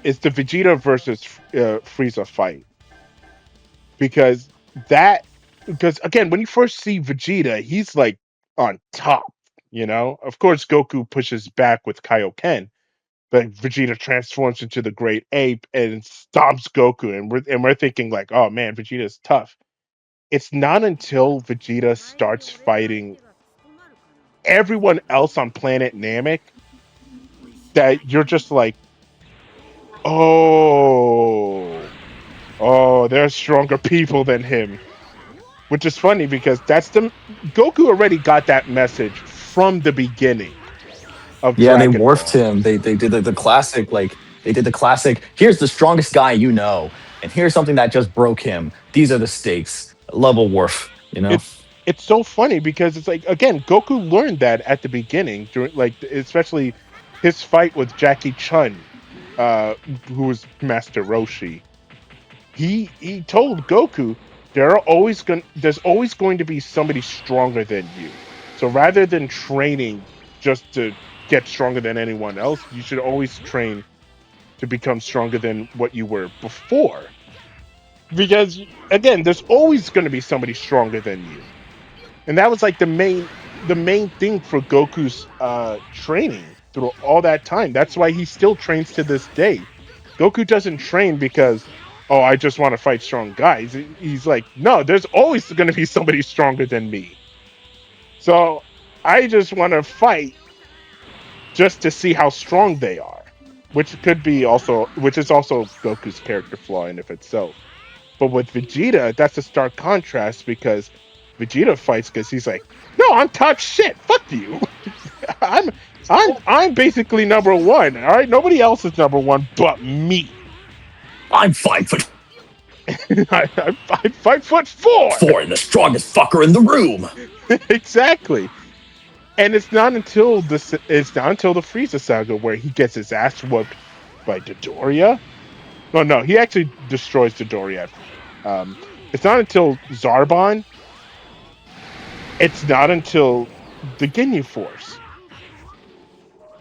it's the Vegeta versus Frieza fight because again when you first see Vegeta, he's like on top, you know. Of course, Goku pushes back with Kaioken, but Vegeta transforms into the Great Ape and stomps Goku, and we're thinking like, oh man, Vegeta's tough. It's not until Vegeta starts fighting everyone else on planet Namek that you're just like, oh, there's stronger people than him. Which is funny because Goku already got that message from the beginning of Yeah, they Dragon morphed Ball. him. They did the classic, like they did the classic. Here's the strongest guy you know, and here's something that just broke him. These are the stakes. Level Worf. You know. It's so funny because it's like again, Goku learned that at the beginning during like especially his fight with Jackie Chun, who was Master Roshi. He told Goku there's always going to be somebody stronger than you. So rather than training just to get stronger than anyone else, you should always train to become stronger than what you were before. Because again, there's always going to be somebody stronger than you. And that was like the main thing for Goku's training through all that time. That's why he still trains to this day. Goku doesn't train because I just want to fight strong guys. He's like, no, there's always going to be somebody stronger than me. So I just want to fight just to see how strong they are, which is also Goku's character flaw in of itself. But with Vegeta, that's a stark contrast because Vegeta fights because he's like, no, I'm top shit. Fuck you. I'm basically number one. All right, nobody else is number one but me. I'm 5'4", I'm 5'4", the strongest fucker in the room. Exactly. And it's not until the Frieza saga where he gets his ass whooped by Dodoria. No, he actually destroys Dodoria. It's not until Zarbon. It's not until the Ginyu Force.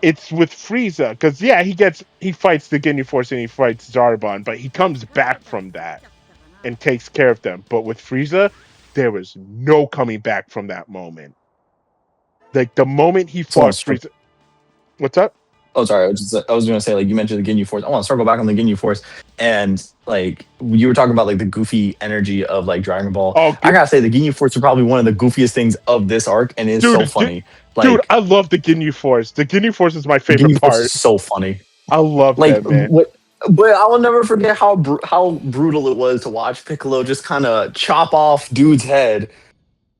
It's with Frieza because he fights the Ginyu Force and he fights Zarbon, but he comes back from that and takes care of them. But with Frieza, there was no coming back from that moment. Like the moment he fought Frieza. What's up? Oh, sorry. I was going to say, like, you mentioned the Ginyu Force. I want to circle back on the Ginyu Force. And, like, you were talking about, like, the goofy energy of, like, Dragon Ball. Oh, I got to say, the Ginyu Force are probably one of the goofiest things of this arc. And it's so funny. Dude, I love the Ginyu Force. The Ginyu Force is my favorite Ginyu part. Force is so funny. I love that, man. But I will never forget how brutal it was to watch Piccolo just kind of chop off dude's head.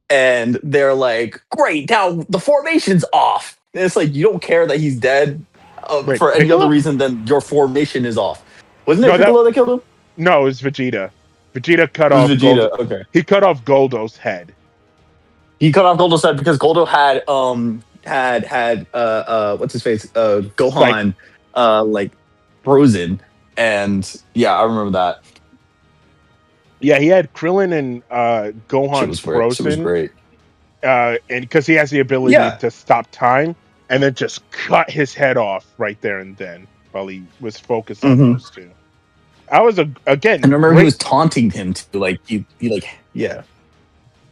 And they're like, great, now the formation's off. And it's like, you don't care that he's dead for any other reason than your formation is off. Wasn't it Piccolo that killed him? No, it was Vegeta. Vegeta cut off Vegeta, okay. He cut off Goldo's head. He cut off Goldo's head because Goldo had what's his face? Gohan like frozen. And yeah, I remember that. Yeah, he had Krillin and Gohan frozen. It was great. And because he has the ability to stop time and then just cut his head off right there and then while he was focused on those two. I was again. I remember he was taunting him too, like he yeah.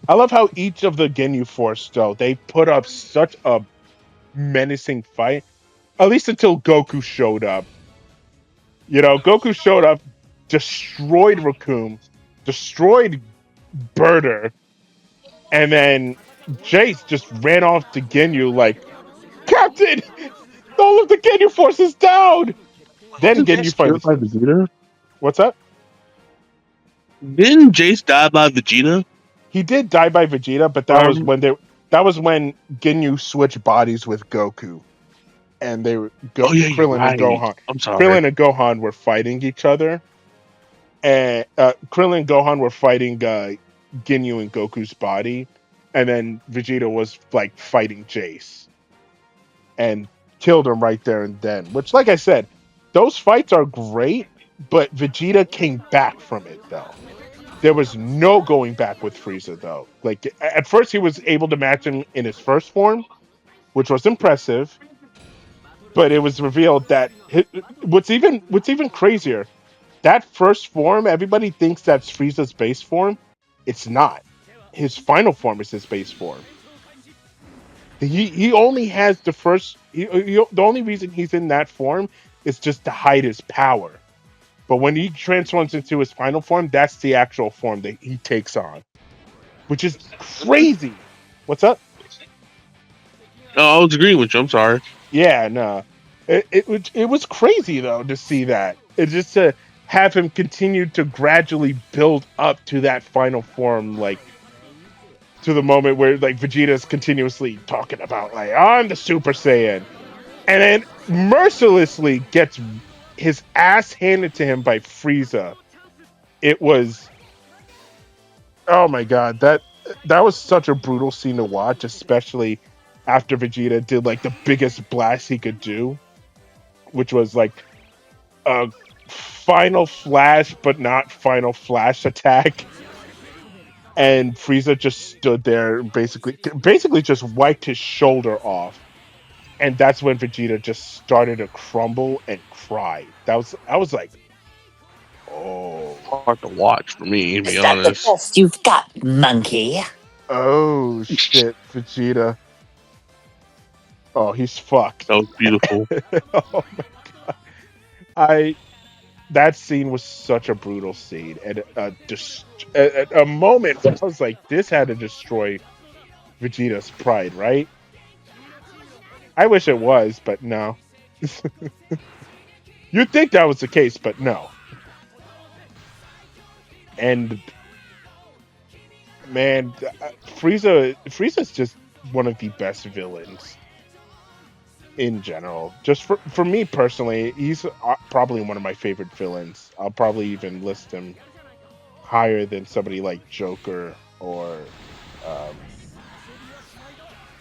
I love how each of the Ginyu Force though they put up such a menacing fight, at least until Goku showed up. You know, Goku showed up, destroyed Raccoon, destroyed Birder, and then Jace just ran off to Ginyu like, Captain, all of the Ginyu Force is down. Then Ginyu fights by Vegeta. What's up? Didn't Jace die by Vegeta? He did die by Vegeta, but that was when that was when Ginyu switched bodies with Goku, and they were Oh yeah, you're Krillin and right. Gohan. I'm sorry. Krillin and Gohan were fighting each other, and Krillin and Gohan were fighting Ginyu in Goku's body, and then Vegeta was like fighting Jace, and killed him right there and then. Which, like I said, those fights are great, but Vegeta came back from it though. There was no going back with Frieza though. Like at first, he was able to match him in his first form, which was impressive. But it was revealed that what's even crazier, that first form, everybody thinks that's Frieza's base form. It's not. His final form is his base form. He only has the first. The only reason he's in that form is just to hide his power. But when he transforms into his final form, that's the actual form that he takes on, which is crazy. What's up? Oh, I was agreeing with you. I'm sorry. Yeah, no. It was crazy though to see that. It just to have him continue to gradually build up to that final form, like to the moment where like Vegeta's continuously talking about like I'm the Super Saiyan, and then mercilessly gets his ass handed to him by Frieza. It was, oh my god, that was such a brutal scene to watch, especially after Vegeta did like the biggest blast he could do, which was like a final flash but not final flash attack, and Frieza just stood there basically just wiped his shoulder off, and that's when Vegeta just started to crumble and cry. I was like, oh, Hard to watch for me, to be Is that the honest. best you've got, monkey? oh shit, Vegeta. Oh, he's fucked. That was beautiful. Oh my god. I that scene was such a brutal scene, and a moment where I was like, this had to destroy Vegeta's pride, right? I wish it was, but no. You'd think that was the case, but no. And man, Frieza's just one of the best villains in general. Just for me personally, he's probably one of my favorite villains. I'll probably even list him higher than somebody like Joker or um,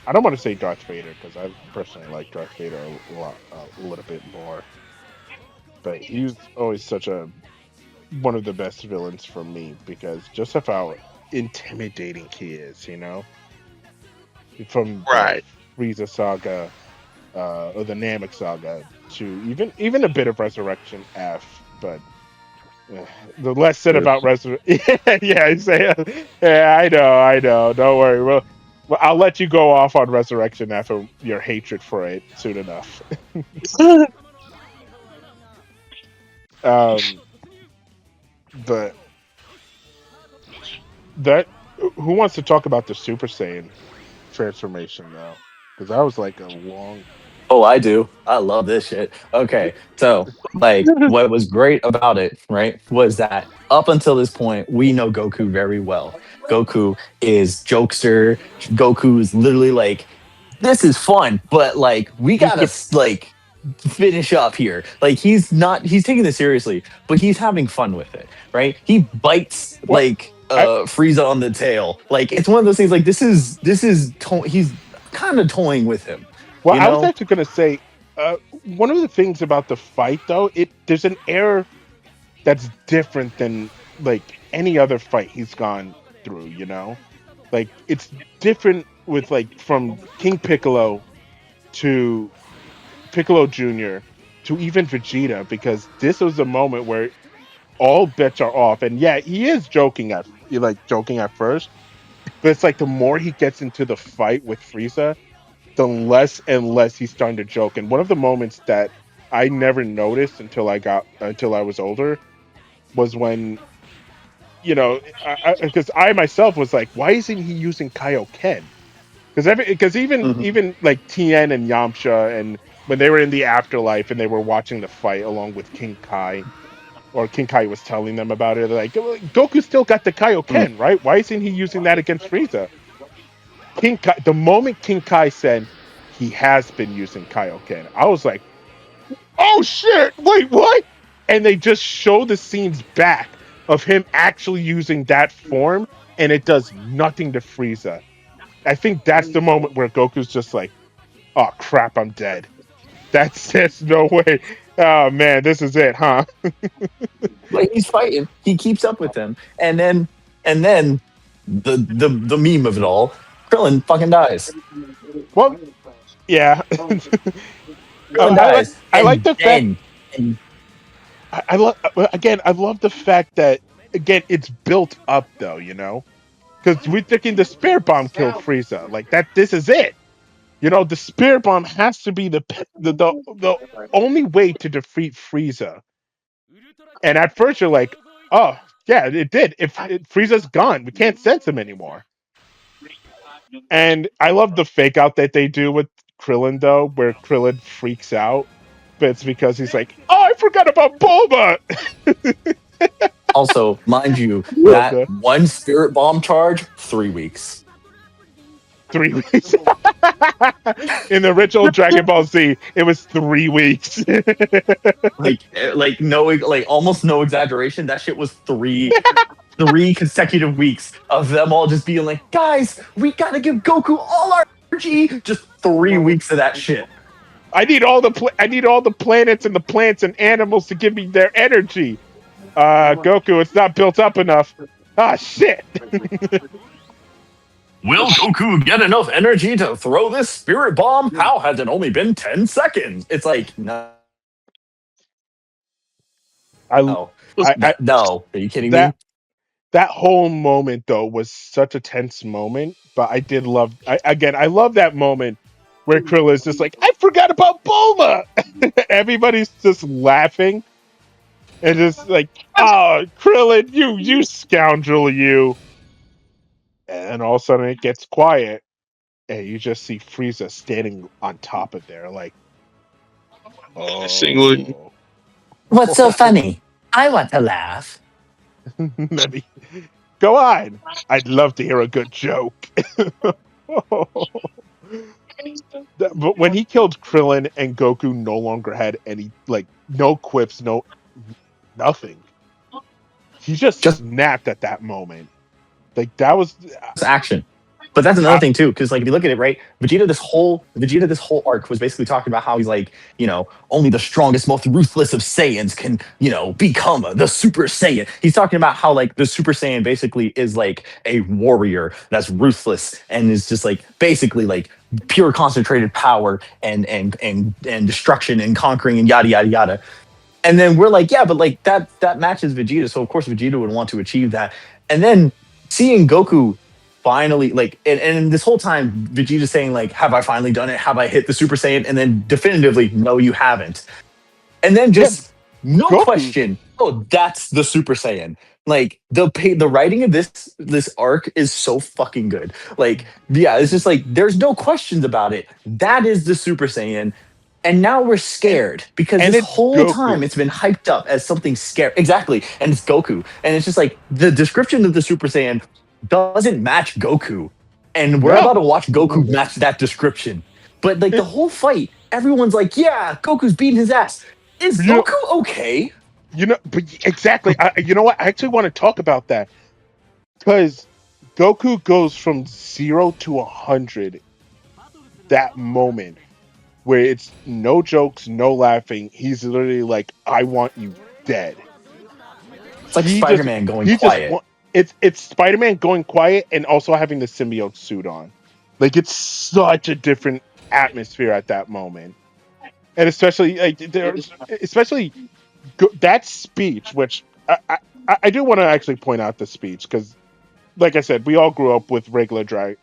I don't want to say Darth Vader because I personally like Darth Vader a little bit more. But he's always such a one of the best villains for me because just of how intimidating he is, you know, from Right. Frieza saga or the Namek saga to even a bit of Resurrection F, but the less said about Resurrection, yeah, I know. Don't worry. Well, I'll let you go off on Resurrection F and your hatred for it soon enough. um, but that who wants to talk about the Super Saiyan transformation though? Because that was like a long. Oh, I do. I love this shit. Okay, so like what was great about it, right, was that up until this point, we know Goku very well. Goku is jokester. Goku is literally like, this is fun, but like we gotta like finish up here. Like he's taking this seriously, but he's having fun with it, right? He bites Well, like Frieza on the tail. Like it's one of those things. Like he's kind of toying with him. Well, You I was know? actually going to say one of the things about the fight, though, there's an air that's different than like any other fight he's gone through. You know, like it's different with like from King Piccolo to Piccolo Jr. to even Vegeta because this was a moment where all bets are off. And yeah, he is joking at first, but it's like the more he gets into the fight with Frieza, the less and less he's starting to joke. And one of the moments that I never noticed until I was older was when, you know, because I myself was like, why isn't he using Kaioken? Because even like Tien and Yamcha and when they were in the afterlife and they were watching the fight along with King Kai, or King Kai was telling them about it, they're like Goku still got the Kaioken, right? Why isn't he using that against Frieza? King Kai, the moment King Kai said he has been using Kaioken, I was like, oh shit, wait, what? And they just show the scenes back of him actually using that form, and it does nothing to Frieza. I think that's the moment where Goku's just like, oh crap, I'm dead. That's no way. Oh man, this is it, huh? Like he's fighting, he keeps up with them, and then the meme of it all, Krillin fucking dies. Well, yeah. Krillin dies. I and like the fact. then, and I love again. I love the fact that again it's built up though. You know, because we're thinking the Spirit Bomb killed Frieza. Like that. This is it. You know, the Spirit Bomb has to be the only way to defeat Frieza. And at first you're like, oh yeah, it did. If Frieza's gone, we can't sense him anymore. And I love the fake out that they do with Krillin though, where Krillin freaks out, but it's because he's like, oh, I forgot about Bulma. also, mind you, Love that that. one Spirit Bomb charge, 3 weeks. 3 weeks. In the original Dragon Ball Z, it was 3 weeks. Like no, like almost no exaggeration. That shit was three consecutive weeks of them all just being like, guys, we gotta give Goku all our energy. Just 3 weeks of that shit. I need all the planets and the plants and animals to give me their energy. Goku, it's not built up enough. Ah, shit. Will Goku get enough energy to throw this Spirit Bomb? How has it only been 10 seconds? It's like, no. No. No. Are you kidding me? That whole moment though was such a tense moment, but I did love. I love that moment where Krill is just like, I forgot about Bulma. Everybody's just laughing and just like, oh, Krillin, you scoundrel, you. And all of a sudden it gets quiet, and you just see Frieza standing on top of there, like, Singly. oh. What's so funny? I want to laugh. Let me go on. I'd love to hear a good joke. But when he killed Krillin and Goku no longer had any, like, no quips, no nothing. He just snapped at that moment. Like that was action. But that's another thing too, because like if you look at it, right, Vegeta this whole arc was basically talking about how he's like, you know, only the strongest, most ruthless of Saiyans can, you know, become the Super Saiyan. He's talking about how like the Super Saiyan basically is like a warrior that's ruthless and is just like basically like pure concentrated power and destruction and conquering and yada yada yada. And then we're like, yeah, but like that matches Vegeta, so of course Vegeta would want to achieve that. And then seeing Goku finally like and this whole time Vegeta saying like, have I finally done it? Have I hit the Super Saiyan? And then definitively, no, you haven't. And then just no Goku. question, oh, that's the Super Saiyan. Like the writing of this arc is so fucking good. Like, yeah, it's just like there's no questions about it. That is the Super Saiyan. And now we're scared because this whole Goku. time it's been hyped up as something scary. Exactly. And it's Goku. And it's just like the description of the Super Saiyan doesn't match Goku. And we're about to watch Goku match that description. But like the whole fight, everyone's like, yeah, Goku's beating his ass. Is Goku okay? You know, but exactly. You know what? I actually want to talk about that. Because Goku goes from 0 to 100 that moment. Where it's no jokes, no laughing. He's literally like, I want you dead. It's like Spider-Man going quiet. It's Spider-Man going quiet and also having the symbiote suit on. Like, it's such a different atmosphere at that moment. And especially, like, that speech, which I do want to actually point out the speech, because, like I said, we all grew up with regular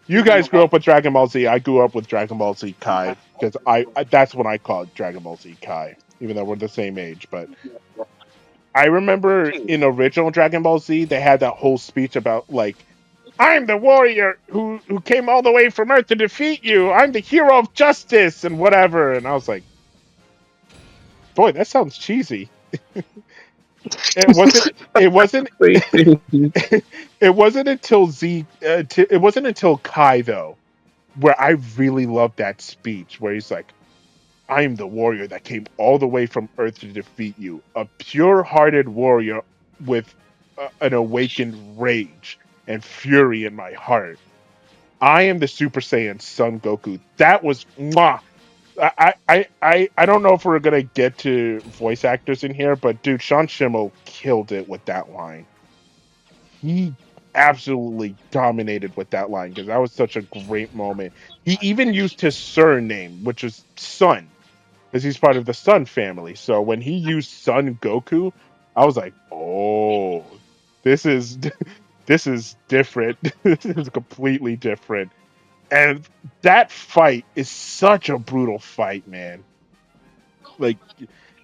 you guys grew up with Dragon Ball Z. I grew up with Dragon Ball Z Kai, because I that's what I called Dragon Ball Z Kai, even though we're the same age. But I remember in original Dragon Ball Z, they had that whole speech about like, I'm the warrior who came all the way from Earth to defeat you. I'm the hero of justice and whatever. And I was like, boy, that sounds cheesy. It wasn't. It wasn't. Wait, It wasn't until it wasn't until Kai though, where I really loved that speech where he's like, "I am the warrior that came all the way from Earth to defeat you, a pure-hearted warrior with an awakened rage and fury in my heart. I am the Super Saiyan Son Goku." That was mwah. I don't know if we're gonna get to voice actors in here, but dude, Sean Schimmel killed it with that line. He absolutely dominated with that line because that was such a great moment. He even used his surname, which is Son, because he's part of the Sun family. So when he used Son Goku, I was like, oh, this is this is different. This is completely different. And that fight is such a brutal fight, man. Like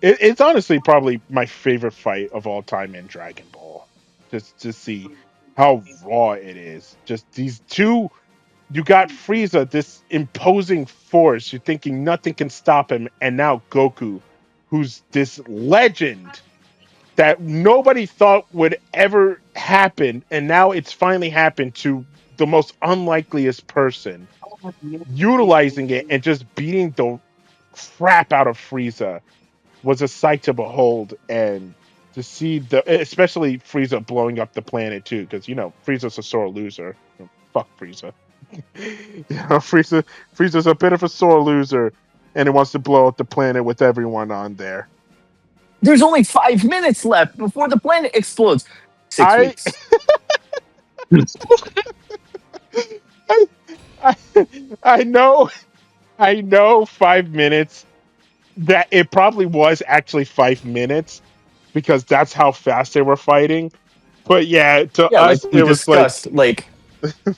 it's honestly probably my favorite fight of all time in Dragon Ball. Just to see how raw it is. Just these two, you got Frieza, this imposing force. You're thinking nothing can stop him, and now Goku, who's this legend that nobody thought would ever happen, and now it's finally happened to the most unlikeliest person, utilizing it and just beating the crap out of Frieza was a sight to behold. And to see especially Frieza blowing up the planet too, because Frieza's a sore loser. Fuck Frieza. Frieza's a bit of a sore loser, and he wants to blow up the planet with everyone on there. There's only 5 minutes left before the planet explodes. 6 weeks. I, I, I know 5 minutes. That it probably was actually 5 minutes because that's how fast they were fighting. But yeah, to Yeah, us, like we it was discussed, like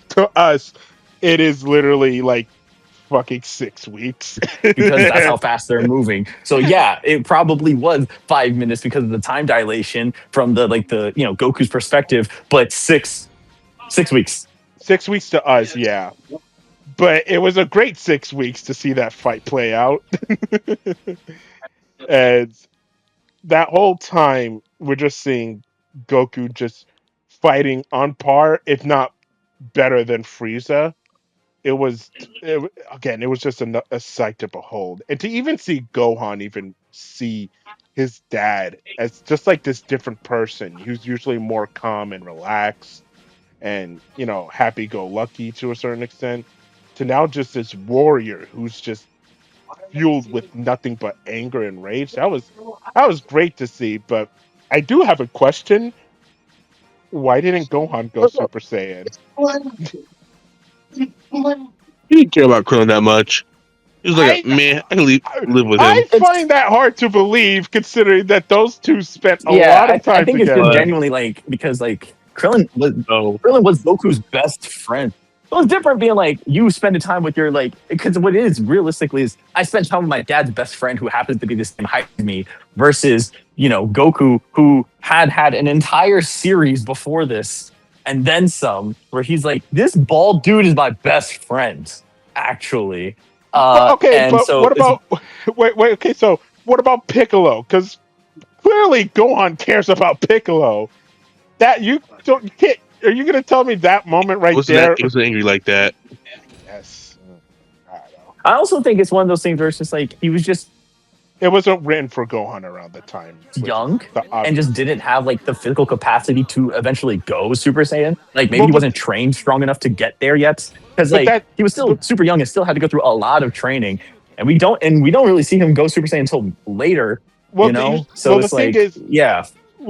to us, it is literally like fucking 6 weeks. because that's how fast they're moving. So yeah, it probably was 5 minutes because of the time dilation from the Goku's perspective, but 6 weeks. 6 weeks to us, yeah. But it was a great 6 weeks to see that fight play out. And that whole time, we're just seeing Goku just fighting on par, if not better than Frieza. It was just a sight to behold, and to even see Gohan even see his dad as just like this different person who's usually more calm and relaxed and happy-go-lucky to a certain extent, to now just this warrior who's just fueled with nothing but anger and rage. That was great to see. But I do have a question: why didn't Gohan go Super Saiyan? he didn't care about Krillin that much. He was like, man, I can live with him. I find that hard to believe, considering that those two spent a Yeah, lot of time I think together. it's just genuinely because Krillin was Goku's best friend. It was different being you spend time with your because what it is realistically is I spent time with my dad's best friend who happens to be the same height as me versus Goku who had an entire series before this and then some where he's like, this bald dude is my best friend actually. Okay, but so what about wait? Okay, so what about Piccolo? Because clearly Gohan cares about Piccolo. That you can't. Are you going to tell me that moment right there? He wasn't angry like that. Yes. I don't know. I also think it's one of those things where it's just he was just. It wasn't written for Gohan around the time. Young and just didn't have the physical capacity to eventually go Super Saiyan. Maybe he wasn't trained strong enough to get there yet. Because he was still super young and still had to go through a lot of training. And we don't really see him go Super Saiyan until later. Well,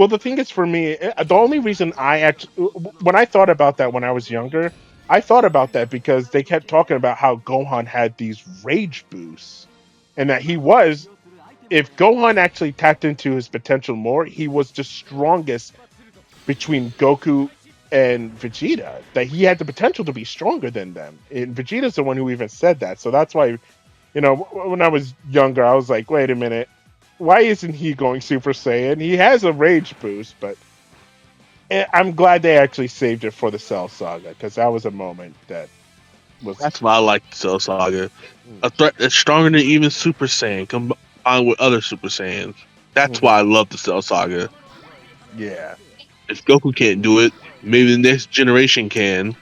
the thing is for me, the only reason when I thought about that when I was younger, I thought about that because they kept talking about how Gohan had these rage boosts and that if Gohan actually tapped into his potential more, he was the strongest between Goku and Vegeta. That he had the potential to be stronger than them. And Vegeta's the one who even said that. So that's why, when I was younger, I was like, wait a minute. Why isn't he going Super Saiyan? He has a rage boost, but I'm glad they actually saved it for the Cell Saga because that was a moment that was. That's why I like the Cell Saga. A threat that's stronger than even Super Saiyan combined with other Super Saiyans. That's why I love the Cell Saga. Yeah. If Goku can't do it, maybe the next generation can.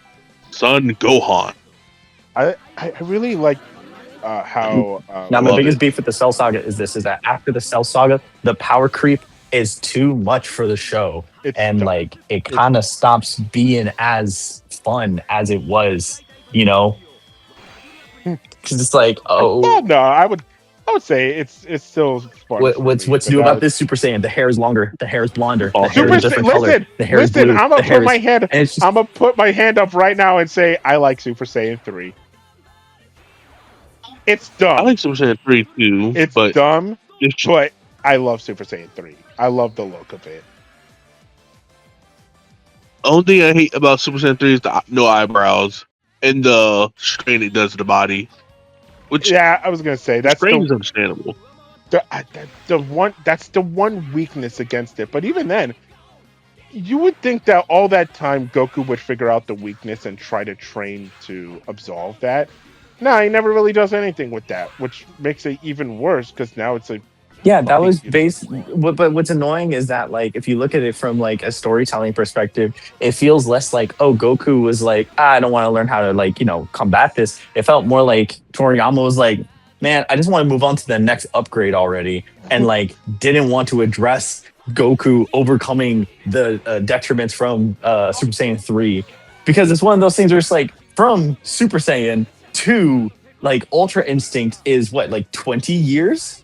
Son Gohan. I really like how Now, my Love biggest it. beef with the Cell Saga is this: is that after the Cell Saga, the power creep is too much for the show, it's and dumb. like it It's kind of stops being as fun as it was. You know, because it's like, yeah, oh, no, I would say it's still fun for what's me, but new now about it's this Super Saiyan? The hair is longer, the hair is blonder, the hair is Awesome. a different color, the hair is Listen. blue, the hair is, and it's just I'm gonna put my hand up right now and say I like Super Saiyan 3. It's I dumb. like Super Saiyan 3 too, It's but dumb, it's just, but I love Super Saiyan 3. I love the look of it. the only thing I hate about Super Saiyan 3 is the no eyebrows and the strain it does to the body. Which Yeah, I was gonna say the strain is understandable. that's the one weakness against it. But even then, you would think that all that time Goku would figure out the weakness and try to train to absolve that. No, he never really does anything with that, which makes it even worse because now it's a yeah, that fucking was based. But what's annoying is that like if you look at it from like a storytelling perspective, it feels less like, oh, Goku was like, I don't want to learn how to like combat this. It felt more like Toriyama was like, man, I just want to move on to the next upgrade already, and like didn't want to address Goku overcoming the detriments from Super Saiyan 3, because it's one of those things where it's like from Super Saiyan to like Ultra Instinct is what, like 20 years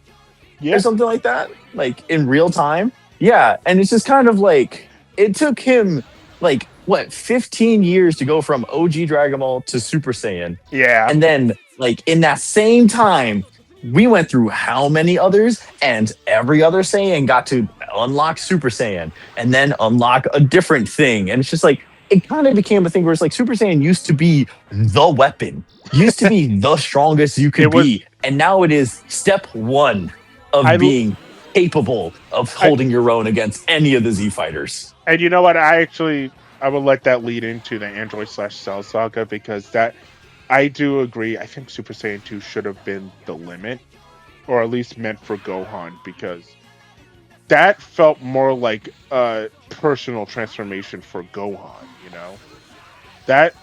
yeah. or something like that, like in real time. Yeah, and it's just kind of like it took him like what 15 years to go from OG Dragon Ball to Super Saiyan, Yeah. and then like in that same time, we went through how many others, and every other Saiyan got to unlock Super Saiyan and then unlock a different thing, and it's just like it kind of became a thing where it's like Super Saiyan used to be the weapon, used to be the strongest you could It was- be, and now it is step one of I- being capable of holding your own against any of the Z fighters. And you know what? I would let that lead into the Android/Cell saga because that I do agree. I think Super Saiyan 2 should have been the limit, or at least meant for Gohan, because that felt more like a personal transformation for Gohan. That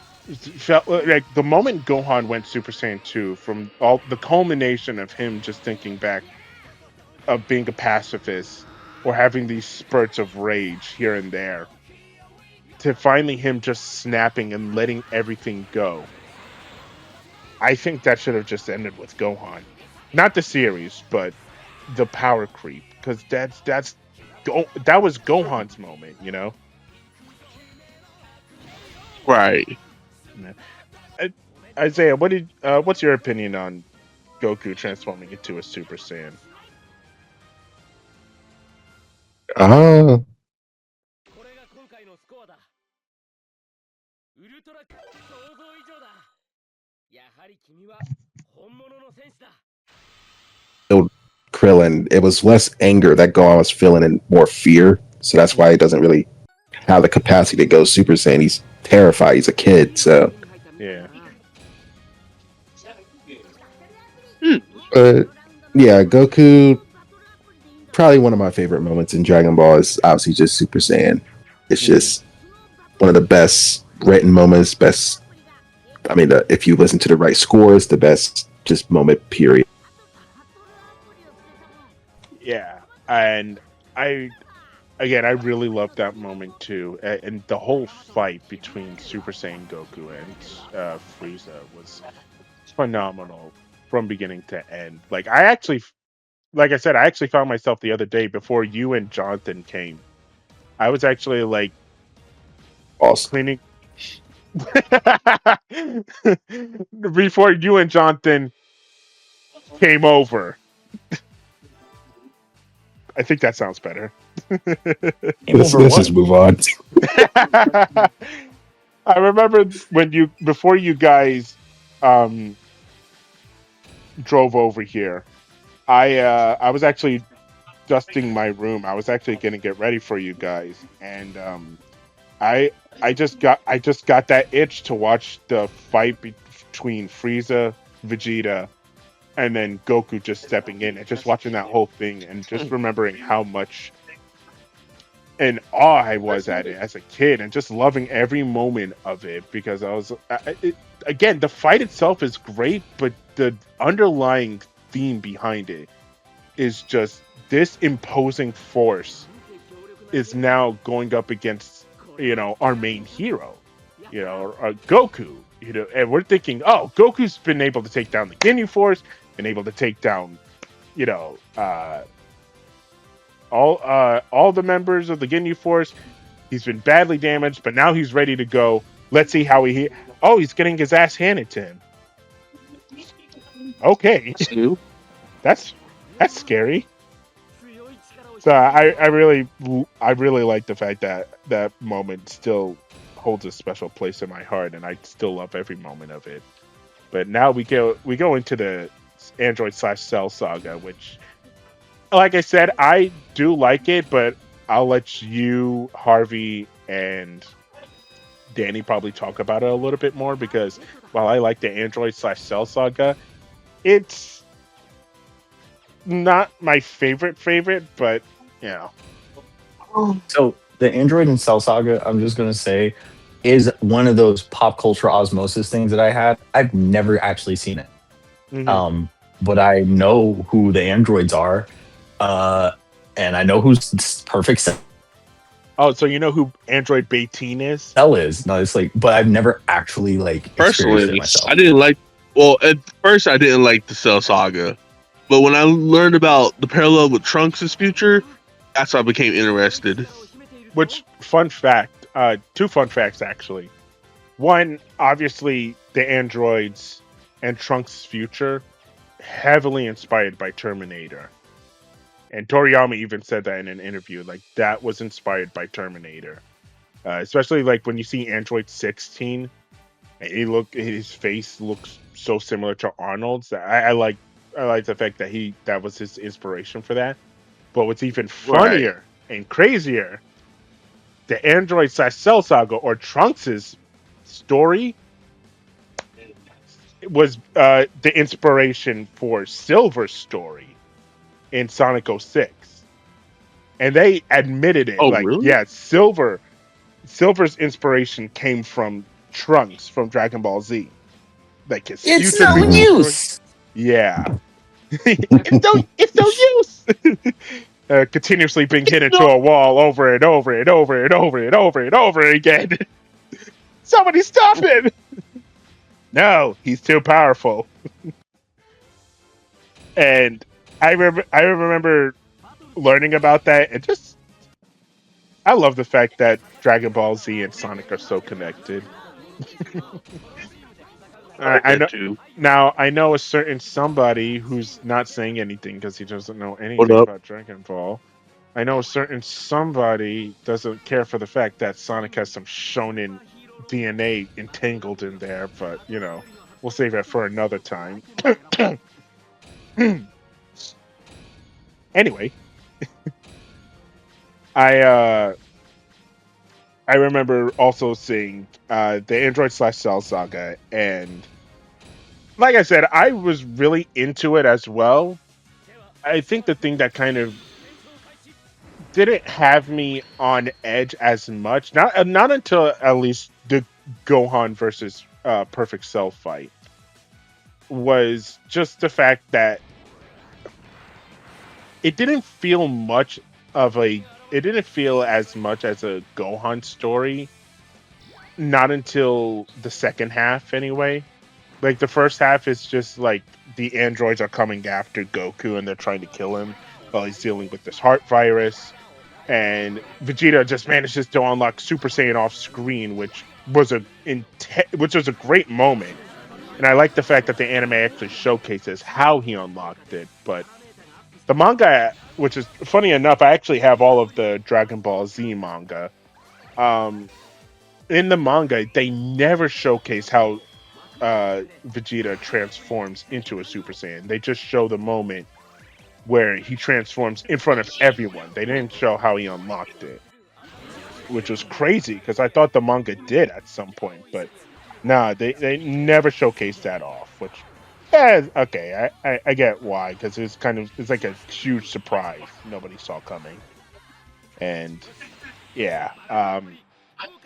felt like the moment Gohan went Super Saiyan 2, from all the culmination of him just thinking back of being a pacifist or having these spurts of rage here and there, to finally him just snapping and letting everything go. I think that should have just ended with Gohan, not the series, but the power creep, because that was Gohan's moment. Right. Isaiah, what's your opinion on Goku transforming into a Super Saiyan? Uh, Krillin, it was less anger that Gohan was feeling and more fear. So that's why he doesn't really have the capacity to go Super Saiyan. He's terrified. He's a kid. So, Yeah. yeah, Goku, probably one of my favorite moments in Dragon Ball is obviously just Super Saiyan. It's just one of the best written moments, best. I mean, if you listen to the right scores, the best just moment, period. Yeah, and I I really loved that moment too, and the whole fight between Super Saiyan Goku and Frieza was phenomenal from beginning to end. Like I said, I actually found myself the other day before you and Jonathan came. I was actually like Awesome. cleaning before you and Jonathan came over. I think that sounds better. Let's just move on. I remember before you guys drove over here. I was actually dusting my room. I was actually going to get ready for you guys, and I I just got that itch to watch the fight between Frieza, Vegeta, and then Goku just stepping in and just watching that whole thing and just remembering how much and awe I was at it as a kid, and just loving every moment of it because again, the fight itself is great, but the underlying theme behind it is just this imposing force is now going up against our main hero, Goku. And we're thinking, oh, Goku's been able to take down the Ginyu Force, been able to take down, you know, all the members of the Ginyu Force. He's been badly damaged, but now he's ready to go. Let's see how Oh, he's getting his ass handed to him. Okay, That's new. that's scary. So I really like the fact that that moment still holds a special place in my heart, and I still love every moment of it. But now we go into the Android / Cell saga, which, like I said, I do like it, but I'll let you, Harvey, and Danny probably talk about it a little bit more, because while I like the Android / Cell saga, it's not my favorite, but So the Android and Cell Saga, I'm just gonna say, is one of those pop culture osmosis things that I had. I've never actually seen it. Mhm. But I know who the androids are, and I know who's Perfect Cell Oh, so you know who Android Bayteen is? is. No, it's like, but I've never actually like experienced it Personally, myself. I didn't like. Well, at first I didn't like the Cell Saga, but when I learned about the parallel with Trunks' future, that's when I became interested. Which, fun fact, two fun facts actually. One, obviously, the androids and Trunks' future heavily inspired by Terminator. And Toriyama even said that in an interview, like that was inspired by Terminator. Especially like when you see Android 16, and his face looks so similar to Arnold's. I like the fact that that was his inspiration for that. But what's even funnier and crazier, the Android / Cell Saga, or Trunks' story, was the inspiration for Silver's story in Sonic 06. And they admitted it. Oh, Like, really? yeah, Silver's inspiration came from Trunks from Dragon Ball Z. Like his It's future no became use. Yeah. it's no use. Continuously being hit into a wall over and over and over and over and over and over again. Somebody stop him! No, he's too powerful. And I remember learning about that, and just I love the fact that Dragon Ball Z and Sonic are so connected. I like I that know too. now. I know a certain somebody who's not saying anything because he doesn't know What anything up? about Dragon Ball. I know a certain somebody doesn't care for the fact that Sonic has some shonen DNA entangled in there, but we'll save that for another time. Anyway, I I remember also seeing the Android / Cell saga, and like I said, I was really into it as well. I think the thing that kind of didn't have me on edge as much, not until at least the Gohan versus Perfect Cell fight, was just the fact that it didn't feel much it didn't feel as much as a Gohan story, not until the second half anyway. Like the first half is just like the androids are coming after Goku and they're trying to kill him while he's dealing with this heart virus. And Vegeta just manages to unlock Super Saiyan off screen, which was a great moment. And I like the fact that the anime actually showcases how he unlocked it. But the manga, which is funny enough, I actually have all of the Dragon Ball Z manga. Um, in the manga, they never showcase how Vegeta transforms into a Super Saiyan. They just show the moment where he transforms in front of everyone. They didn't show how he unlocked it, which was crazy because I thought the manga did at some point, but nah, they never showcased that off. Which, okay, I get why, because it's like a huge surprise nobody saw coming, and yeah.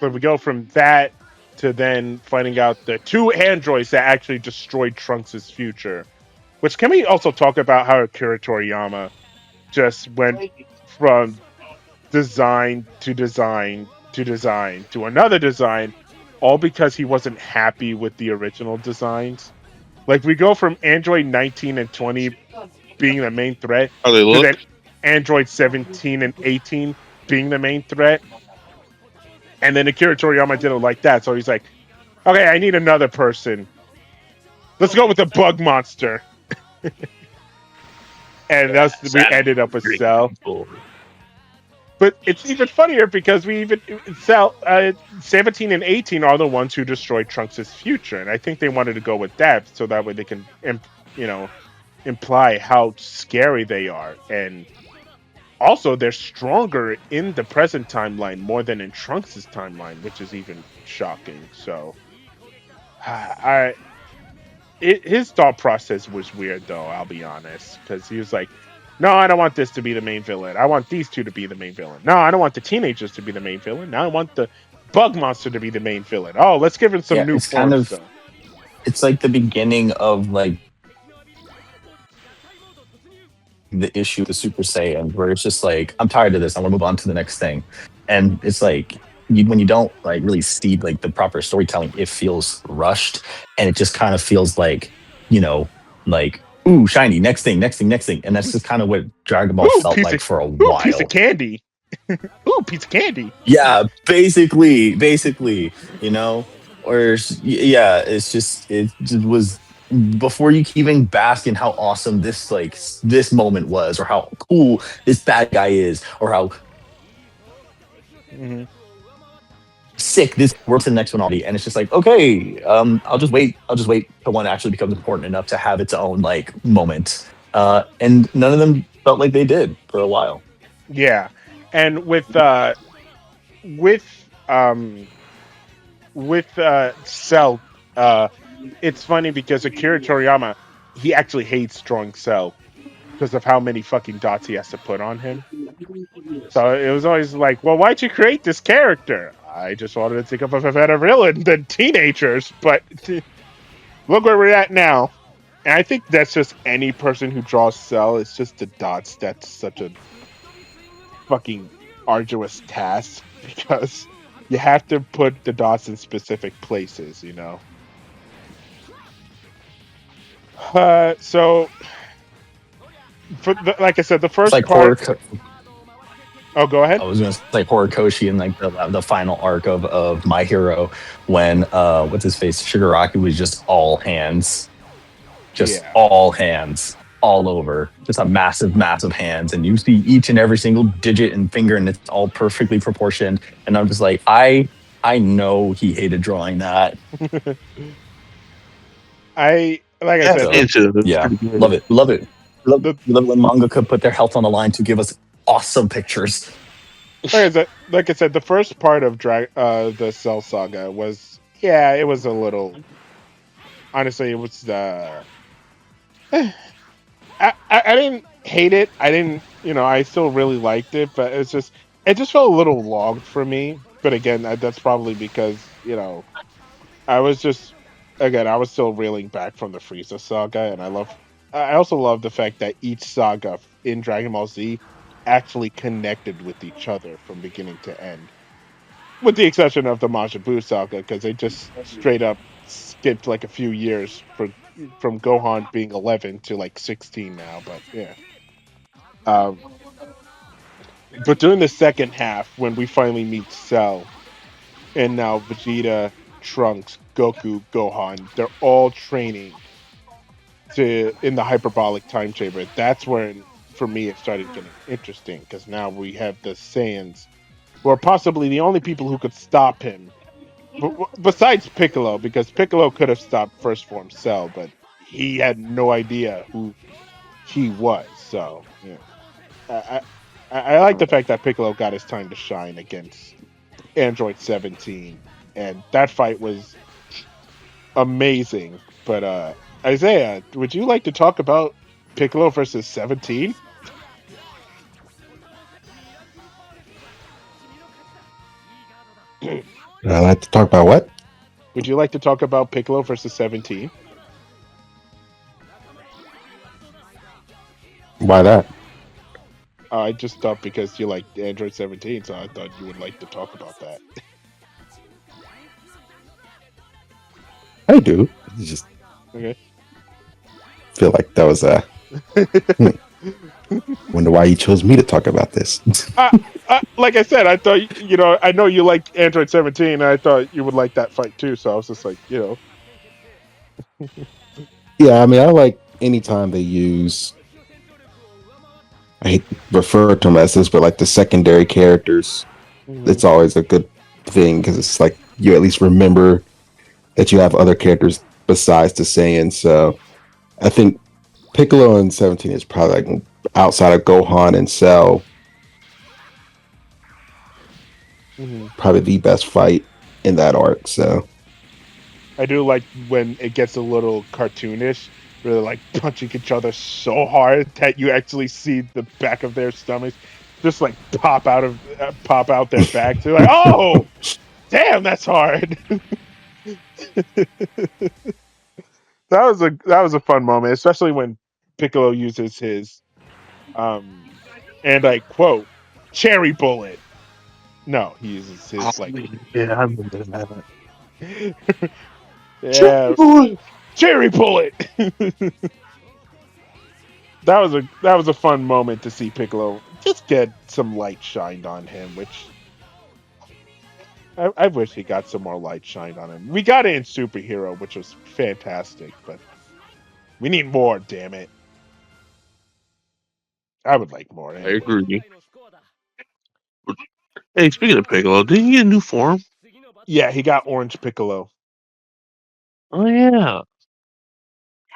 But we go from that to then finding out the two androids that actually destroyed Trunks' future. Which, can we also talk about how Akira Toriyama just went from design to design to design to another design, all because he wasn't happy with the original designs? Like, we go from Android 19 and 20 being the main threat How they to look? then Android 17 and 18 being the main threat. And then Akira Toriyama didn't like that, so he's like, okay, I need another person. Let's go with the bug monster. And we ended up with Cell. But it's even funnier because we even Cell 17 and 18 are the ones who destroyed Trunks' future, and I think they wanted to go with that so that way they can, imply how scary they are, and also they're stronger in the present timeline more than in Trunks' timeline, which is even shocking. So, his thought process was weird, though. I'll be honest, because he was like, "No, I don't want this to be the main villain. I want these two to be the main villain. No, I don't want the teenagers to be the main villain. Now I want the bug monster to be the main villain. Oh, let's give him some Yeah, new it's kind forms, of though." it's like the beginning of like the issue with the Super Saiyan, where it's just like, I'm tired of this. I want to move on to the next thing, and it's like when you don't like really see like the proper storytelling, it feels rushed, and it just kind of feels like, like, ooh, shiny, next thing, next thing, next thing, and that's just kind of what Dragon Ball Ooh, felt like for a piece of while. candy. Ooh, piece of candy. Yeah, basically, or yeah, it just was before you can even bask in how awesome this moment was, or how cool this bad guy is, or how Mm-hmm. sick this works to the next one already. And it's just like, okay, I'll just wait till one actually becomes important enough to have its own like moment. And none of them felt like they did for a while. Yeah, and with Cell, it's funny because Akira Toriyama, he actually hates Strong Cell because of how many fucking dots he has to put on him. So it was always like, well, why'd you create this character? I just wanted to think of a better villain than teenagers, but look where we're at now. And I think that's just any person who draws Cell. It's just the dots. That's such a fucking arduous task because you have to put the dots in specific places, So, like I said, the It's first like part. Oh, go ahead. I was gonna say like Horikoshi in like the final arc of My Hero, when what's his face, Shigaraki was just all hands, Yeah. all hands all over, just a massive hands, and you see each and every single digit and finger, and it's all perfectly proportioned. And I'm just like, I know he hated drawing that. I said, Yeah, love it. Love The- when mangaka put their health on the line to give us awesome pictures. like I said, the first part of the Cell Saga was, it was a little. Honestly, it was I didn't hate it. I didn't, I still really liked it, but it just felt a little long for me. But again, that's probably because I was just, again, I was still reeling back from the Frieza saga, and I also love the fact that each saga in Dragon Ball Z actually connected with each other from beginning to end, with the exception of the Majin Buu saga, because they just straight up skipped like a few years from Gohan being 11 to like 16 now. But yeah, but during the second half, when we finally meet Cell, and now Vegeta, Trunks, Goku, Gohan, they're all training in the hyperbolic time chamber. That's when, for me, it started getting interesting, because now we have the Saiyans, who are possibly the only people who could stop him, besides Piccolo, because Piccolo could have stopped First Form Cell, but he had no idea who he was. So, I like the fact that Piccolo got his time to shine against Android 17, and that fight was amazing. But Isaiah, would you like to talk about Piccolo versus 17? I like to talk about what? Would you like to talk about Piccolo versus 17? Why that? I just thought because you like Android 17, so I thought you would like to talk about that. I do. I just Okay. feel like that was a. Wonder why you chose me to talk about this. Like I said, I thought I know you like Android 17. And I thought you would like that fight too. So I was just like, Yeah, I mean, I like anytime they use. I hate to refer to them as this, but like the secondary characters, it's always a good thing because it's like you at least remember that you have other characters besides the Saiyans. So I think Piccolo and 17 is probably like outside of Gohan and Cell, probably the best fight in that arc. So I do like when it gets a little cartoonish, where they're like punching each other so hard that you actually see the back of their stomachs just like pop out their backs. You're like, oh, damn, that's hard. That was a fun moment, especially when Piccolo uses his and I quote cherry bullet. No, he uses his like Yeah, I remember that. yeah, cherry bullet. That was a fun moment to see Piccolo just get some light shined on him, which I wish he got some more light shined on him. We got it in Superhero, which was fantastic, but we need more, damn it. I would like more I anyway. agree. Hey, speaking of Piccolo, didn't he get a new form? Yeah, he got Orange Piccolo. Oh yeah.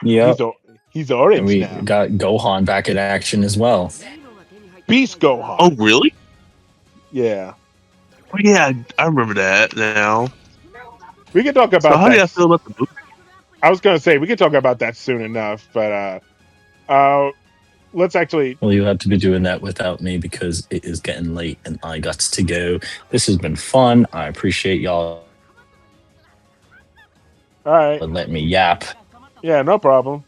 Yep. He's o- he's And orange we now. got Gohan back in action as well. Beast Oh Gohan. really? Yeah. Oh yeah, I remember that now. We can talk So about how do that. you feel about the movie? I was gonna say we can talk about that soon enough, but let's actually Well, you have to be doing that without me because it is getting late and I got to go. This has been fun. I appreciate y'all all right. letting me yap. Yeah, no problem.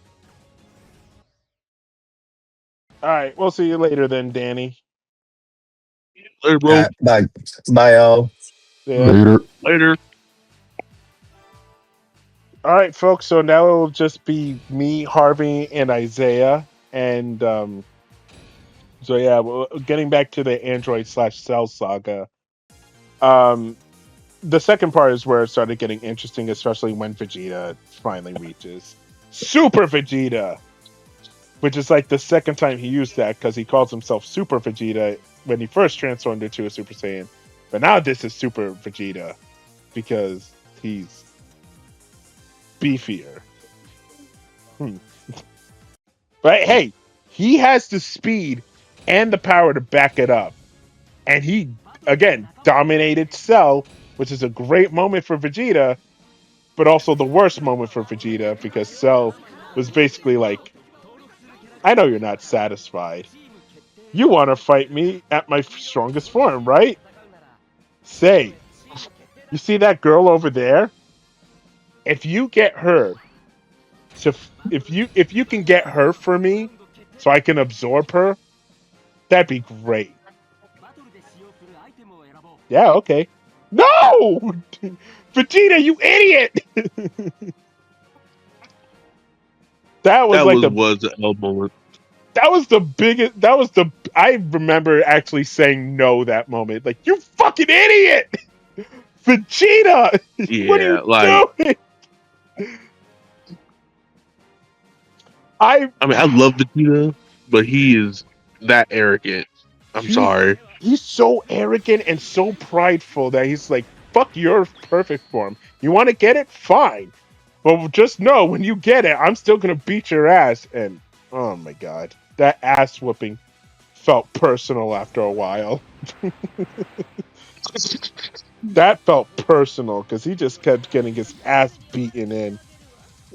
All right, we'll see you later then, Danny. Later, bro. Bye. Bye, y'all. Yeah. later. Later. All right, folks. So now it will just be me, Harvey, and Isaiah, and so yeah, well, getting back to the Android/Cell saga. Um, the second part is where it started getting interesting, especially when Vegeta finally reaches Super Vegeta, which is like the second time he used that because he calls himself Super Vegeta when he first transformed into a Super Saiyan, but now this is Super Vegeta because he's beefier. But hey, he has the speed and the power to back it up. And he, again, dominated Cell, which is a great moment for Vegeta, but also the worst moment for Vegeta because Cell was basically like, I know you're not satisfied. You want to fight me at my strongest form, right? Say, you see that girl over there? If you get her to, if you can get her for me, so I can absorb her, that'd be great. Yeah, okay. No! Vegeta, you idiot! that was That like the was an L moment. that was the biggest that was the I remember actually saying no that moment. Like, you fucking idiot! Vegeta! What are you Yeah, like doing? I I mean, I love Vegeta, but he is that arrogant. I'm he's sorry. he's so arrogant and so prideful that he's like, fuck your perfect form. You want to get it? Fine. But just know when you get it, I'm still gonna beat your ass. And oh my god, that ass whooping felt personal after a while. That felt personal because he just kept getting his ass beaten in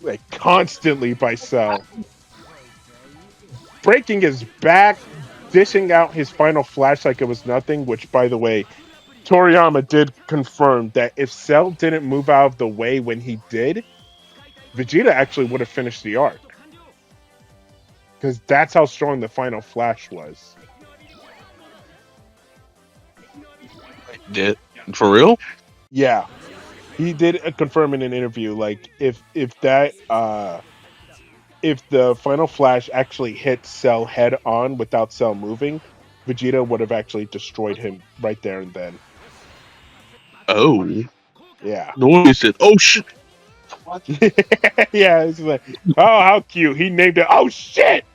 like constantly by Cell, breaking his back, dishing out his final flash like it was nothing. Which, by the way, Toriyama did confirm that if Cell didn't move out of the way when he did, Vegeta actually would have finished the arc. Because that's how strong the final Flash was. Did for real? Yeah. He did confirm in an interview, like if that if the final Flash actually hit Cell head on without Cell moving, Vegeta would have actually destroyed him right there and then. Oh, Yeah. no wonder he said, "Oh shit." Yeah, it's like, oh, how cute. He named it. Oh shit.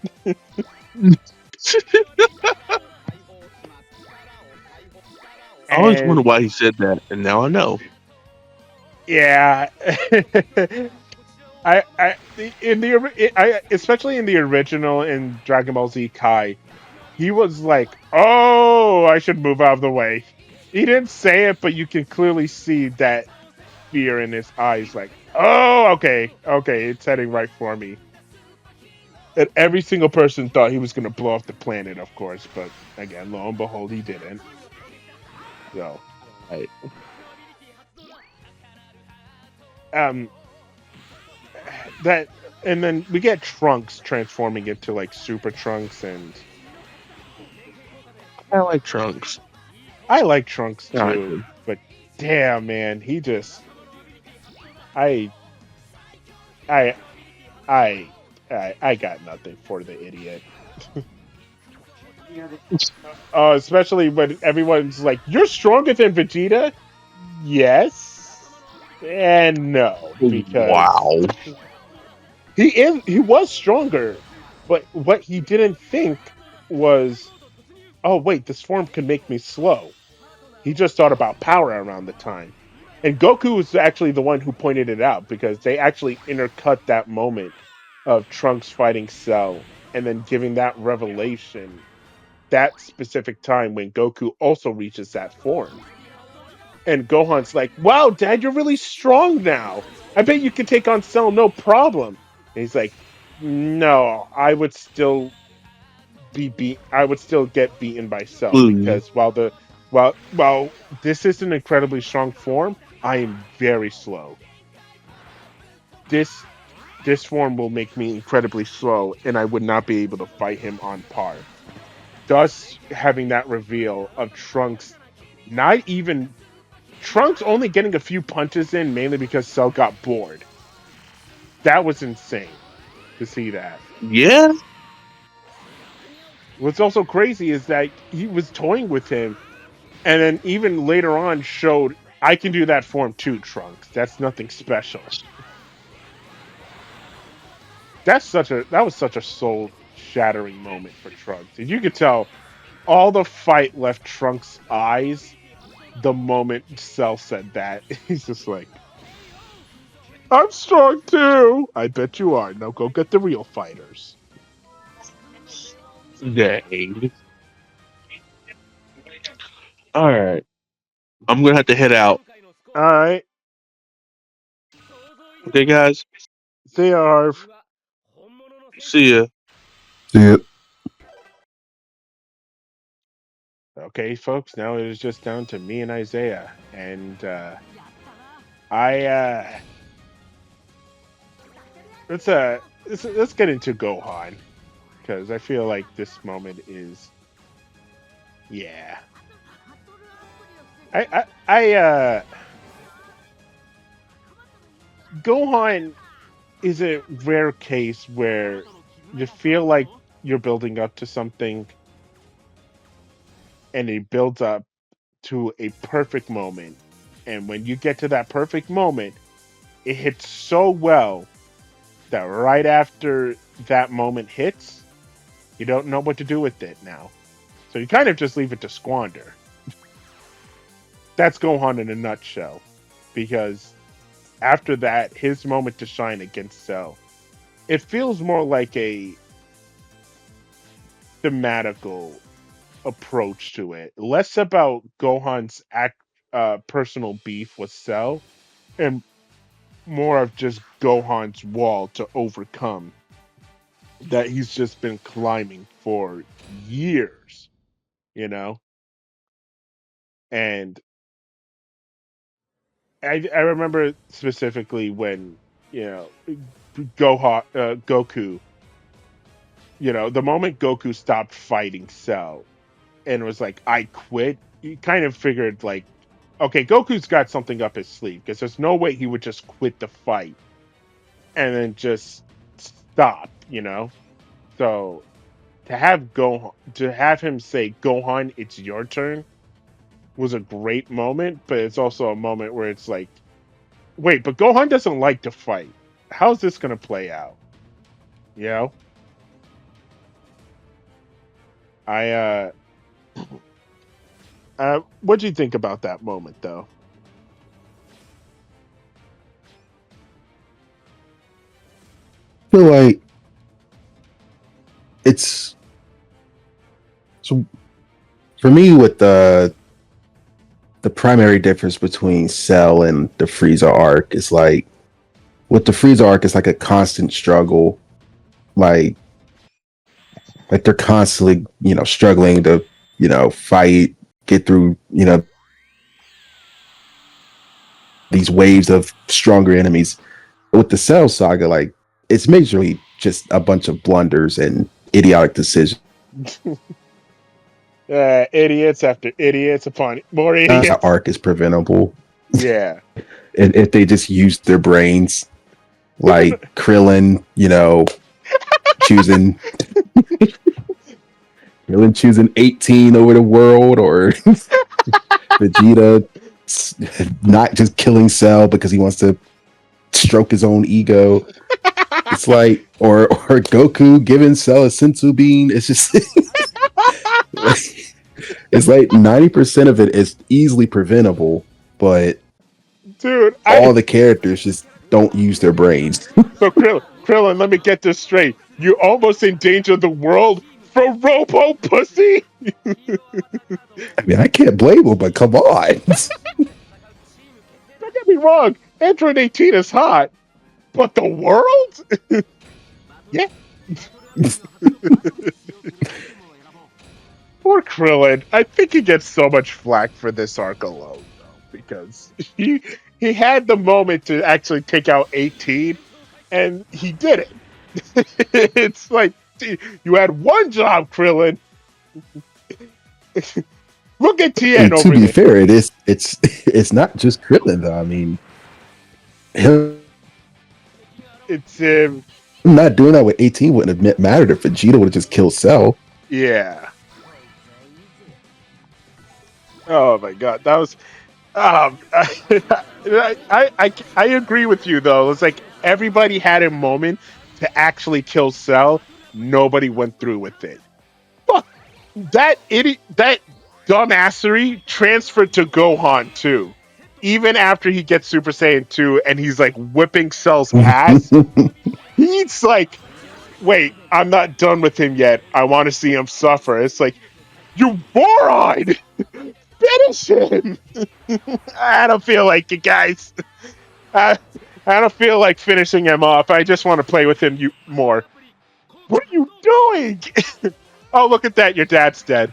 I always wonder And why he said that, and now I know. yeah. I in the I especially in the original in Dragon Ball Z Kai, he was like, "Oh, I should move out of the way." He didn't say it, but you can clearly see that fear in his eyes. Like, "Oh, okay, it's heading right for me." And every single person thought he was going to blow off the planet, of course, but again, lo and behold, he didn't. So, Right. um, that, and then we get Trunks transforming into like Super Trunks, and I like Trunks. I like Trunks Yeah, I too, do. but damn, man, he just, I, I, I got nothing for the idiot. Especially when everyone's like, "You're stronger than Vegeta." Yes and no, because Wow. he was stronger, but what he didn't think was, oh wait, this form can make me slow. He just thought about power around the time. And Goku was actually the one who pointed it out because they actually intercut that moment of Trunks fighting Cell and then giving that revelation that specific time when Goku also reaches that form. And Gohan's like, "Wow, Dad, you're really strong now. I bet you can take on Cell no problem." And he's like, "No, I would still I would still get beaten by Cell Blue. because while this is an incredibly strong form, I am very slow. This this form will make me incredibly slow, and I would not be able to fight him on par." Thus, having that reveal of Trunks only getting a few punches in mainly because Cell got bored. That was insane to see that. Yeah. What's also crazy is that he was toying with him, and then even later on showed, "I can do that form too, Trunks. That's nothing special." That was such a soul shattering moment for Trunks. And you could tell all the fight left Trunks' eyes the moment Cell said that. He's just like, "I'm strong too." "I bet you are. Now go get the real fighters." Dang. All right. I'm gonna have to head out. All right. Okay, guys. They are. See ya. See it. Okay, folks. Now it is just down to me and Isaiah, and I let's get into Gohan because I feel like this moment is, yeah. I Gohan is a rare case where you feel like you're building up to something, and it builds up to a perfect moment, and when you get to that perfect moment, it hits so well that right after that moment hits, you don't know what to do with it now. So you kind of just leave it to squander. That's Gohan in a nutshell. Because after that, his moment to shine against Cell, it feels more like a thematical approach to it. Less about Gohan's personal beef with Cell, and more of just Gohan's wall to overcome that he's just been climbing for years, you know? And I remember specifically when Goku. The moment Goku stopped fighting Cell and was like, "I quit," you kind of figured like, okay, Goku's got something up his sleeve because there's no way he would just quit the fight and then just stop. So to have him say, "Gohan, it's your turn," was a great moment, but it's also a moment where it's like, wait, but Gohan doesn't like to fight. How's this gonna play out? You know? I what do you think about that moment though? I feel like it's so for me with the primary difference between Cell and the Frieza arc is like with the Frieza arc, it's like a constant struggle, like they're constantly struggling to fight, get through these waves of stronger enemies. With the Cell saga, like it's majorly just a bunch of blunders and idiotic decisions. Idiots after idiots upon more That idiots. arc is preventable, Yeah. and if they just used their brains, like Krillin, choosing choosing 18 over the world, or Vegeta not just killing Cell because he wants to stroke his own ego. It's like, or Goku giving Cell a sensu bean. It's just, it's like 90% of it is easily preventable, but Dude, all the characters just don't use their brains. so Krillin, let me get this straight. You almost endangered the world for Robo Pussy? I mean, I can't blame him, but come on. Don't get me wrong, Android 18 is hot, but the world? Yeah. Poor Krillin. I think he gets so much flack for this arc alone, though, because he had the moment to actually take out 18, and he did it. It's like you had one job, Krillin. Look at Tien And to over be there. fair, it's not just Krillin though. I mean, him It's not doing that with 18 wouldn't have mattered if Vegeta would have just killed Cell. yeah. Oh my god, that was. I agree with you though. It's like everybody had a moment to actually kill Cell. Nobody went through with it. Fuck that idiot. That dumbassery transferred to Gohan too. Even after he gets Super Saiyan 2 and he's like whipping Cell's ass, he's like, wait, I'm not done with him yet. I want to see him suffer. It's like, you moron! Finish him! I don't feel like it, guys. I don't feel like finishing him off. I just want to play with him more. What are you doing? Oh, look at that. Your dad's dead.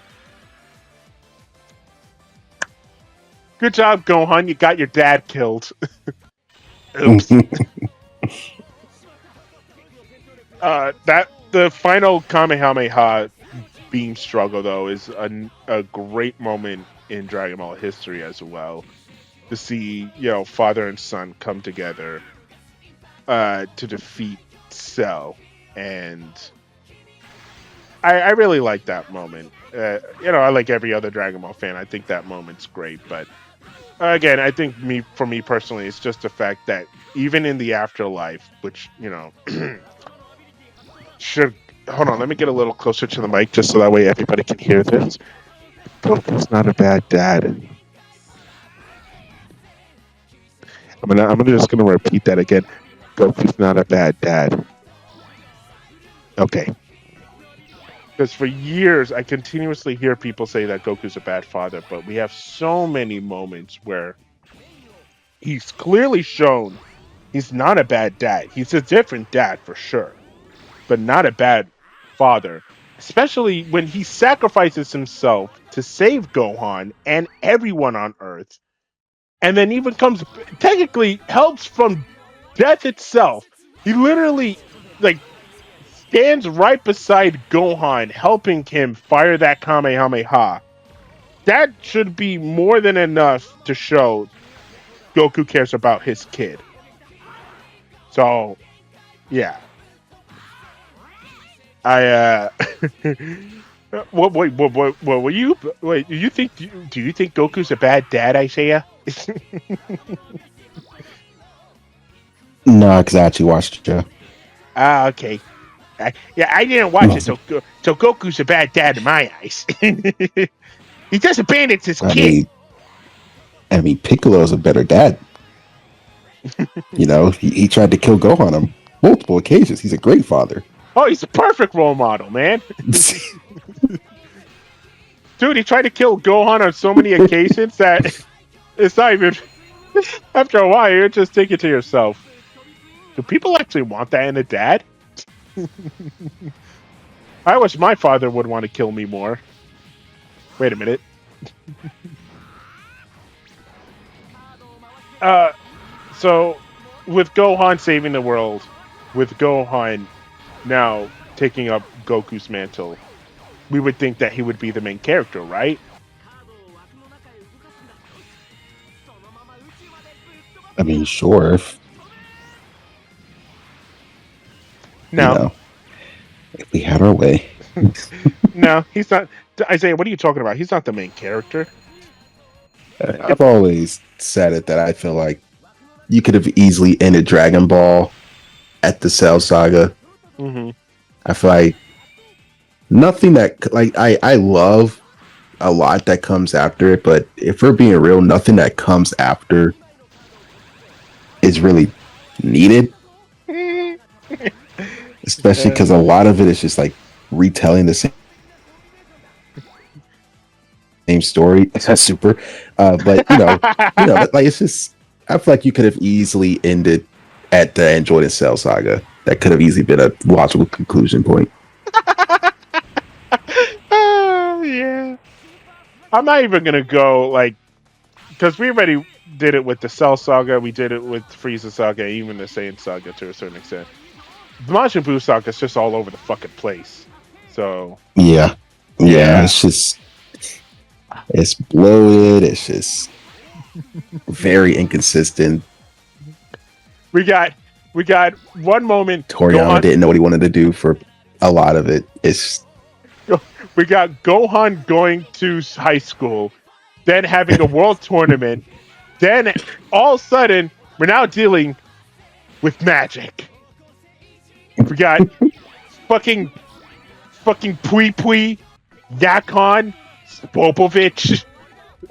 Good job, Gohan. You got your dad killed. Oops. The final Kamehameha beam struggle, though, is a great moment in Dragon Ball history as well. To see, father and son come together to defeat Cell, and I really like that moment. I like every other Dragon Ball fan. I think that moment's great, but again, I think for me personally, it's just the fact that even in the afterlife, which should hold on, let me get a little closer to the mic just so that way everybody can hear this. Goku's not a bad dad. I'm just gonna repeat that again. Goku's not a bad dad. Okay. Because for years, I continuously hear people say that Goku's a bad father, but we have so many moments where he's clearly shown he's not a bad dad. He's a different dad for sure, but not a bad father. Especially when he sacrifices himself to save Gohan and everyone on Earth. and then even comes technically helps from death itself. He literally like stands right beside Gohan, helping him fire that Kamehameha. That should be more than enough to show Goku cares about his kid. So, yeah. I what were you wait, do you think Goku's a bad dad, Isaiah? No, because I actually watched the show. Ah, okay. I didn't watch it, so Goku's a bad dad in my eyes. He just abandons his I kid. mean, Piccolo's a better dad. You know, he tried to kill Gohan on multiple occasions. He's a great father. Oh, he's a perfect role model, man. Dude, he tried to kill Gohan on so many occasions that it's not even. After a while, you're just thinking to yourself, do people actually want that in a dad? I wish my father would want to kill me more. Wait a minute. So, with Gohan saving the world, with Gohan now taking up Goku's mantle, we would think that he would be the main character, right? I mean, sure. If, No. You know, if we had our way. No, he's not. Isaiah, what are you talking about? He's not the main character. I've always said it that I feel like you could have easily ended Dragon Ball at the Cell Saga. Mm-hmm. I feel like nothing that like I love a lot that comes after it, but if we're being real, nothing that comes after is really needed. Especially because a lot of it is just like retelling the same story. That's super, but like it's just. I feel like you could have easily ended at the Android and Cell Saga. That could have easily been a logical conclusion point. Yeah. I'm not even gonna go like, because we already did it with the Cell Saga, we did it with Frieza Saga, even the Saiyan Saga to a certain extent. The Majin Buu Saga is just all over the fucking place. So Yeah, it's just it's bloated. It's just very inconsistent. we got one moment. Toriyama didn't know what he wanted to do for a lot of it. We got Gohan going to high school, then having a world tournament, then all of a sudden we're now dealing with magic. We got fucking Pui Pui, Yakon, Popovich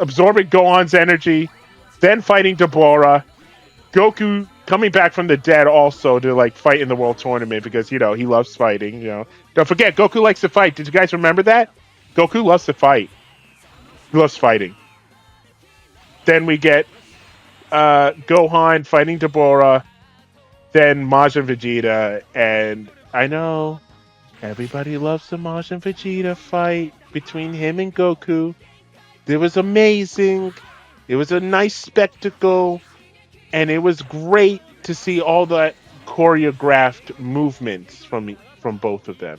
absorbing Gohan's energy, then fighting Deborah, Goku coming back from the dead also to like fight in the world tournament because he loves fighting. Don't forget, Goku likes to fight. Did you guys remember that? Goku loves to fight. He loves fighting. Then we get Gohan fighting Deborah, then Majin Vegeta, and I know everybody loves the Majin Vegeta fight between him and Goku. It was amazing. It was a nice spectacle. And it was great to see all the choreographed movements from both of them.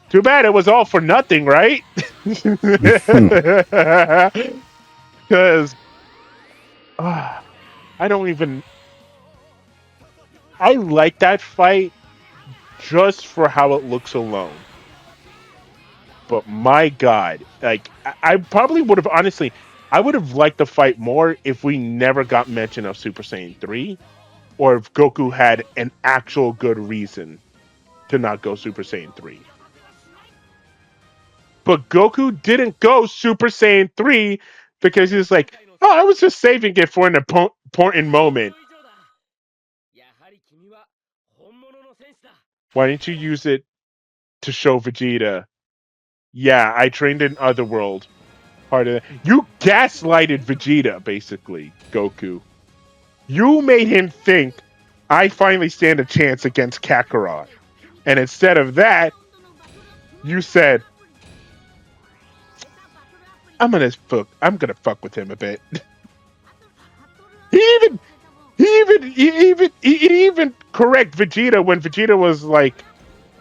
Too bad it was all for nothing, right? Because I like that fight just for how it looks alone. But my God, like I probably would have honestly. I would have liked the fight more if we never got mention of Super Saiyan 3, or if Goku had an actual good reason to not go Super Saiyan 3. But Goku didn't go Super Saiyan 3 because he was like, oh, I was just saving it for an important moment. Why didn't you use it to show Vegeta? Yeah, I trained in Otherworld. Part of that. You gaslighted Vegeta, basically, Goku. You made him think I finally stand a chance against Kakarot. And instead of that, you said, I'm gonna fuck with him a bit. He even he even correct Vegeta when Vegeta was like,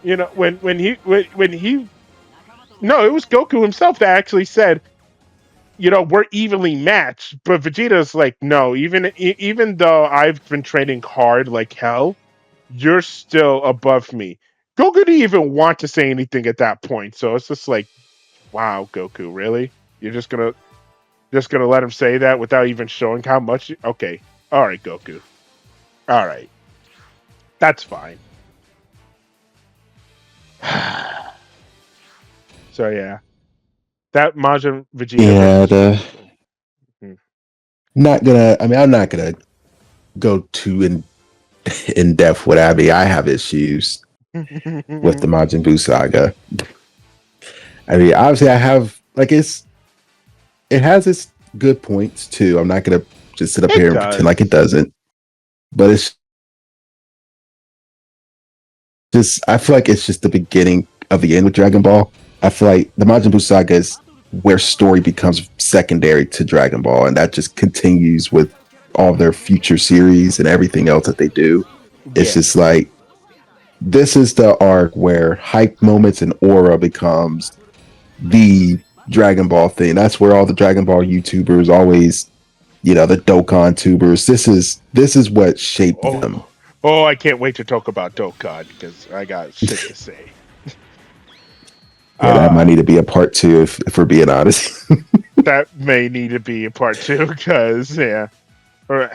when he no, it was Goku himself that actually said, we're evenly matched. But Vegeta's like, no, even though I've been training hard like hell, you're still above me. Goku didn't even want to say anything at that point, so it's just like, wow, Goku, really? You're just gonna let him say that without even showing how much? Okay, all right, Goku, all right, that's fine. So yeah, that Majin Vegeta Yeah, versus. Hmm. not gonna. I mean, I'm not gonna go too in depth with Abby. I have issues with the Majin Buu saga. I mean, obviously, I have like it has its good points too. I'm not gonna just sit up It here and pretend like it does. doesn't. But it's just I feel like it's just the beginning of the end with Dragon Ball. I feel like the Majin Buu saga is where story becomes secondary to Dragon Ball, and that just continues with all their future series and everything else that they do. It's Yeah. just like this is the arc where hype moments and aura becomes the Dragon Ball thing. That's where all the Dragon Ball YouTubers always, the Dokkan tubers. This is what shaped them. Oh, I can't wait to talk about Dokkan because I got shit to say. Yeah, that might Uh need to be a part two if we're being honest. that may need to be a part two because yeah. Or-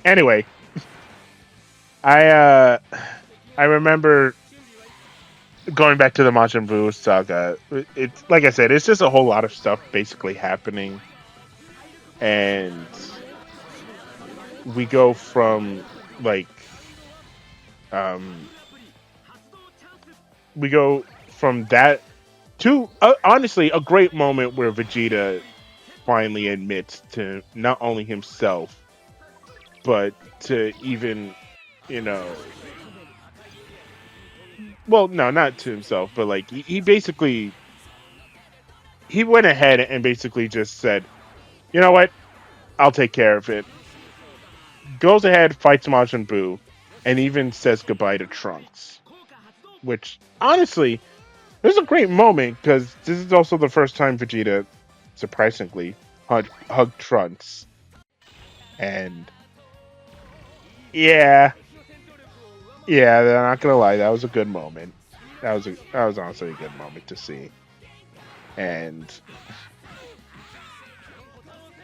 anyway, I I remember going back to the Majin Buu saga. It's like I said, it's just a whole lot of stuff basically happening, and we go from like um we go from that to honestly a great moment where Vegeta finally admits to not only himself but to even you know well no not to himself but like he basically he went ahead and basically just said, you know what, I'll take care of it. Goes ahead, fights Majin Buu, and even says goodbye to Trunks, which honestly it was a great moment because this is also the first time Vegeta surprisingly hugged Trunks. And yeah, yeah, I'm not gonna lie, that was a good moment. That was honestly a good moment to see. And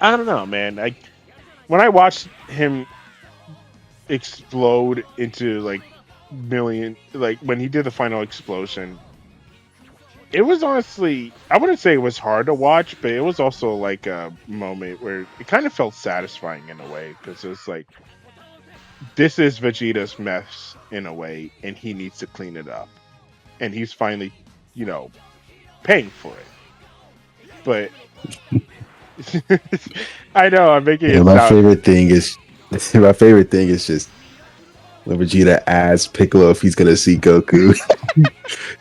I don't know, man. Like when I watched him explode into like million, like when he did the final explosion, it was honestly, I wouldn't say it was hard to watch, but it was also like a moment where it kind of felt satisfying in a way because it's like this is Vegeta's mess in a way, and he needs to clean it up, and he's finally, you know, paying for it. But I know I'm making Yeah, it my sound. favorite thing is my favorite thing is just when Vegeta asks Piccolo if he's gonna see Goku,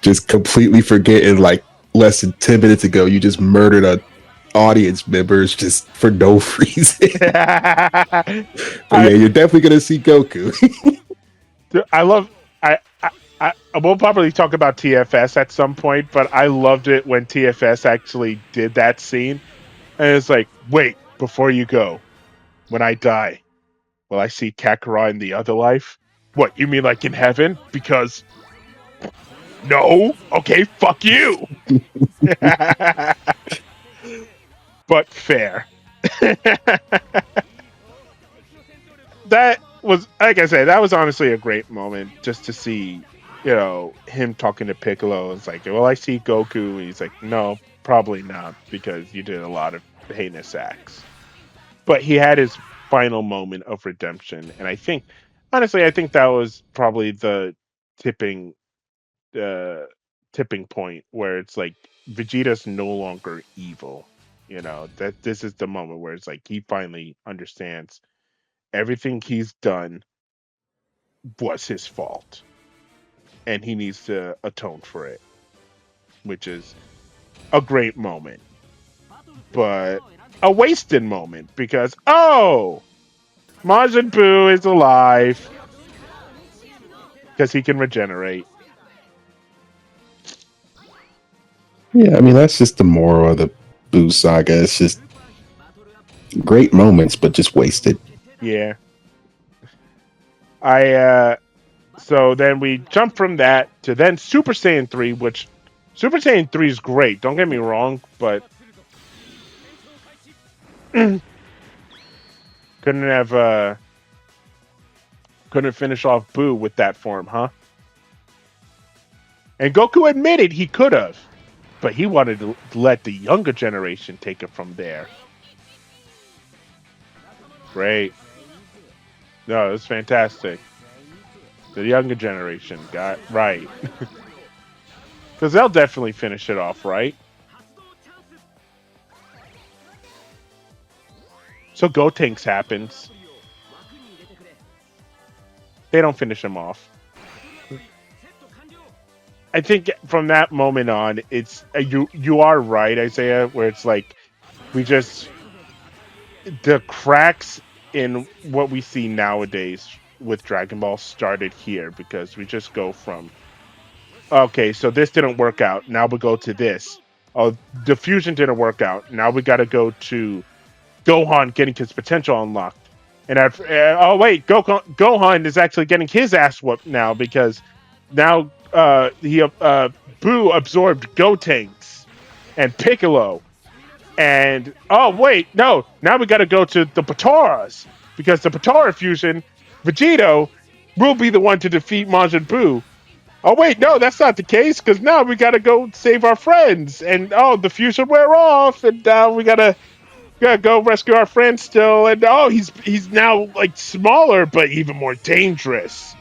just completely forgetting like less than 10 minutes ago you just murdered a audience members just for no reason. But I yeah, you're definitely gonna see Goku. I love I will probably talk about TFS at some point, but I loved it when TFS actually did that scene, and it's like, wait, before you go, when I die, will I see Kakarot in the other life? What, you mean like in heaven? Because no, okay, fuck you. But fair. That was, like I said, that was honestly a great moment just to see, him talking to Piccolo. It's like, well, I see Goku. And he's like, no, probably not, because you did a lot of heinous acts. But he had his final moment of redemption, and honestly, I think that was probably the tipping, uh, tipping point where it's like Vegeta's no longer evil. That this is the moment where it's like he finally understands everything he's done was his fault and he needs to atone for it, which is a great moment. but a wasted moment because Majin Buu is alive because he can regenerate. Yeah, I mean that's just the moral of the Boo saga. It's just great moments, but just wasted. Yeah. So then we jump from that to then Super Saiyan 3, which Super Saiyan 3 is great, don't get me wrong, but couldn't finish off Boo with that form, huh? And Goku admitted he could have, but he wanted to let the younger generation take it from there. Great. No, it was fantastic. The younger generation got right. Because they'll definitely finish it off, right? So Gotenks happens. They don't finish him off. I think from that moment on, it's you are right, Isaiah, where it's like the cracks in what we see nowadays with Dragon Ball started here because we just go from okay, so this didn't work out. Now we go to this. Oh, the fusion didn't work out. Now we got to go to Gohan getting his potential unlocked. And oh wait, Gohan is actually getting his ass whooped now because now Boo absorbed Gotenks and Piccolo. And oh wait, no, now we got to go to the Pataras because the Patara fusion, Vegito will be the one to defeat Majin Buu. Oh wait, no, that's not the case because now we got to go save our friends, and the fusion wear off, and now we gotta go rescue our friend still, and he's now like smaller but even more dangerous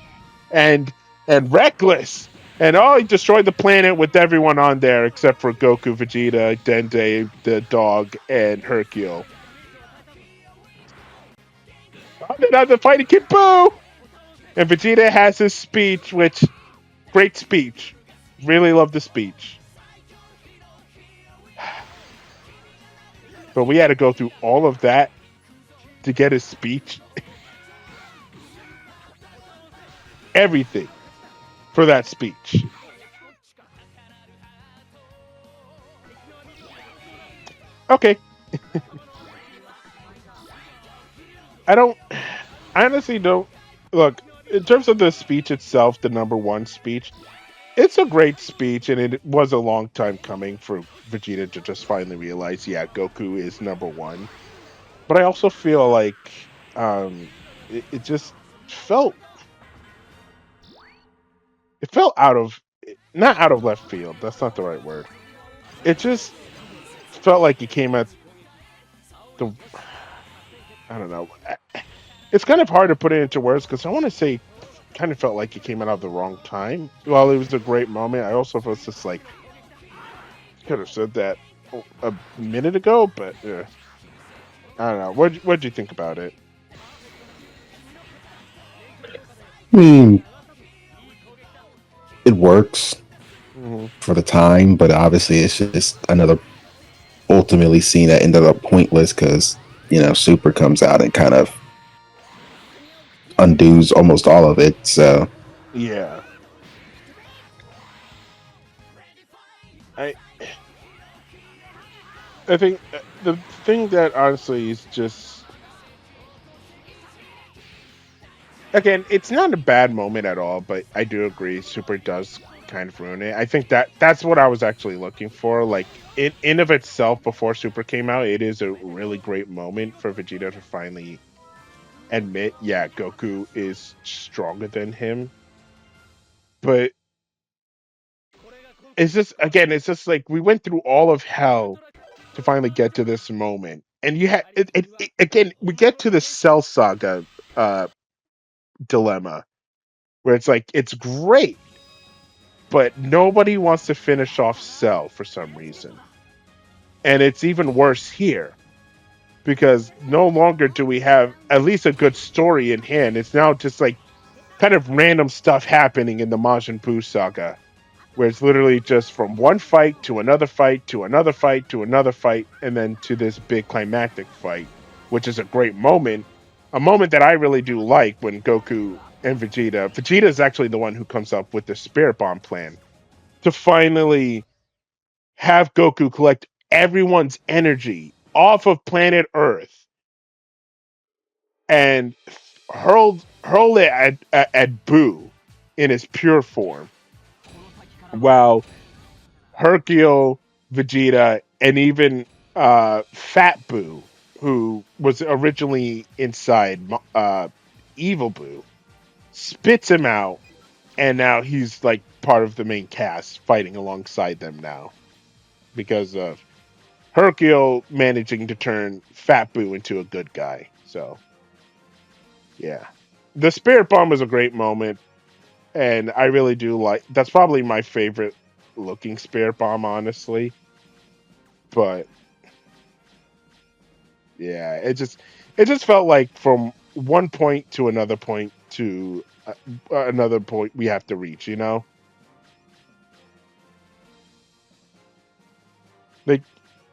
and reckless, and he destroyed the planet with everyone on there except for Goku, Vegeta, Dende the dog, and Hercule. Then I'm the fighting Kid Buu, and Vegeta has his speech, which great speech, really love the speech. But we had to go through all of that to get his speech. Everything for that speech. Okay. I honestly don't. Look, in terms of the speech itself, the number one speech, it's a great speech, and it was a long time coming for Vegeta to just finally realize, yeah, Goku is number one. But I also feel like it just felt not out of left field. That's not the right word. It just felt like it came at the I don't know. It's kind of hard to put it into words because I want to say kind of felt like it came out of the wrong time. While it was a great moment, I also was just like could have said that a minute ago, but I don't know. What'd you think about it? I mean, it works Mm-hmm. for the time, but obviously it's just another ultimately scene that ended up pointless because Super comes out and kind of undoes almost all of it. So Yeah. I think the thing that honestly is just again, it's not a bad moment at all, but I do agree Super does kind of ruin it. I think that's what I was actually looking for. Like in of itself, before Super came out, it is a really great moment for Vegeta to finally admit, yeah, Goku is stronger than him. But it's just like we went through all of hell to finally get to this moment. And you had again, we get to the Cell Saga dilemma where it's like it's great, but nobody wants to finish off Cell for some reason. And it's even worse here because no longer do we have at least a good story in hand. It's now just like kind of random stuff happening in the Majin Buu saga. where it's literally just from one fight to another fight to another fight to another fight, and then to this big climactic fight, which is a great moment. A moment that I really do like when Goku and Vegeta is actually the one who comes up with the Spirit Bomb plan to finally have Goku collect everyone's energy off of planet Earth and hurl it at Boo in his pure form, while Hercule, Vegeta, and even Fat Boo, who was originally inside Evil Boo, spits him out, and now he's like part of the main cast fighting alongside them now because of Hercule managing to turn Fat Boo into a good guy. So, yeah. The Spirit Bomb was a great moment, and I really do like that's probably my favorite looking Spirit Bomb, honestly. But yeah, it just felt like from one point to another point to another point we have to reach, you know? Like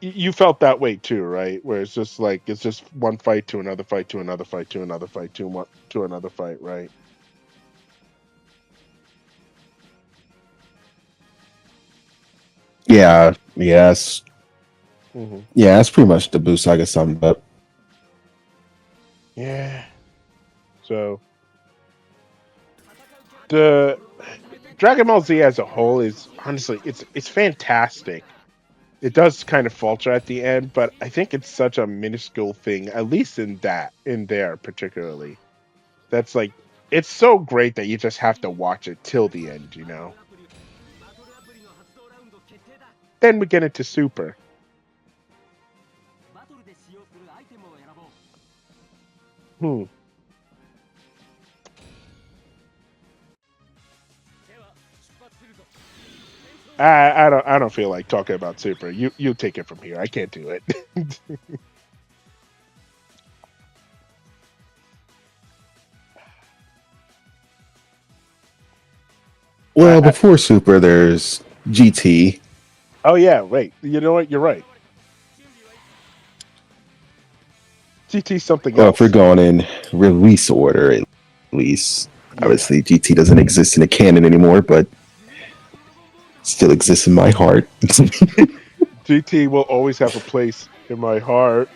you felt that way too, right? Where it's just like it's just one fight to another fight to another fight to another fight to another fight, right? Yeah, yes, Hmm. yeah. That's pretty much the Buu Saga summed up. Yeah. So the Dragon Ball Z as a whole is honestly it's fantastic. It does kind of falter at the end, but I think it's such a minuscule thing, at least in there particularly. That's like it's so great that you just have to watch it till the end, you know. Then we get into Super. Hmm. I don't feel like talking about Super. You take it from here. I can't do it. Well, before Super, there's GT. Oh yeah, wait. You know what? You're right. GT something Well, if we're else. going in release order, at least. Yeah. Obviously, GT doesn't exist in the canon anymore, but still exists in my heart. GT will always have a place in my heart.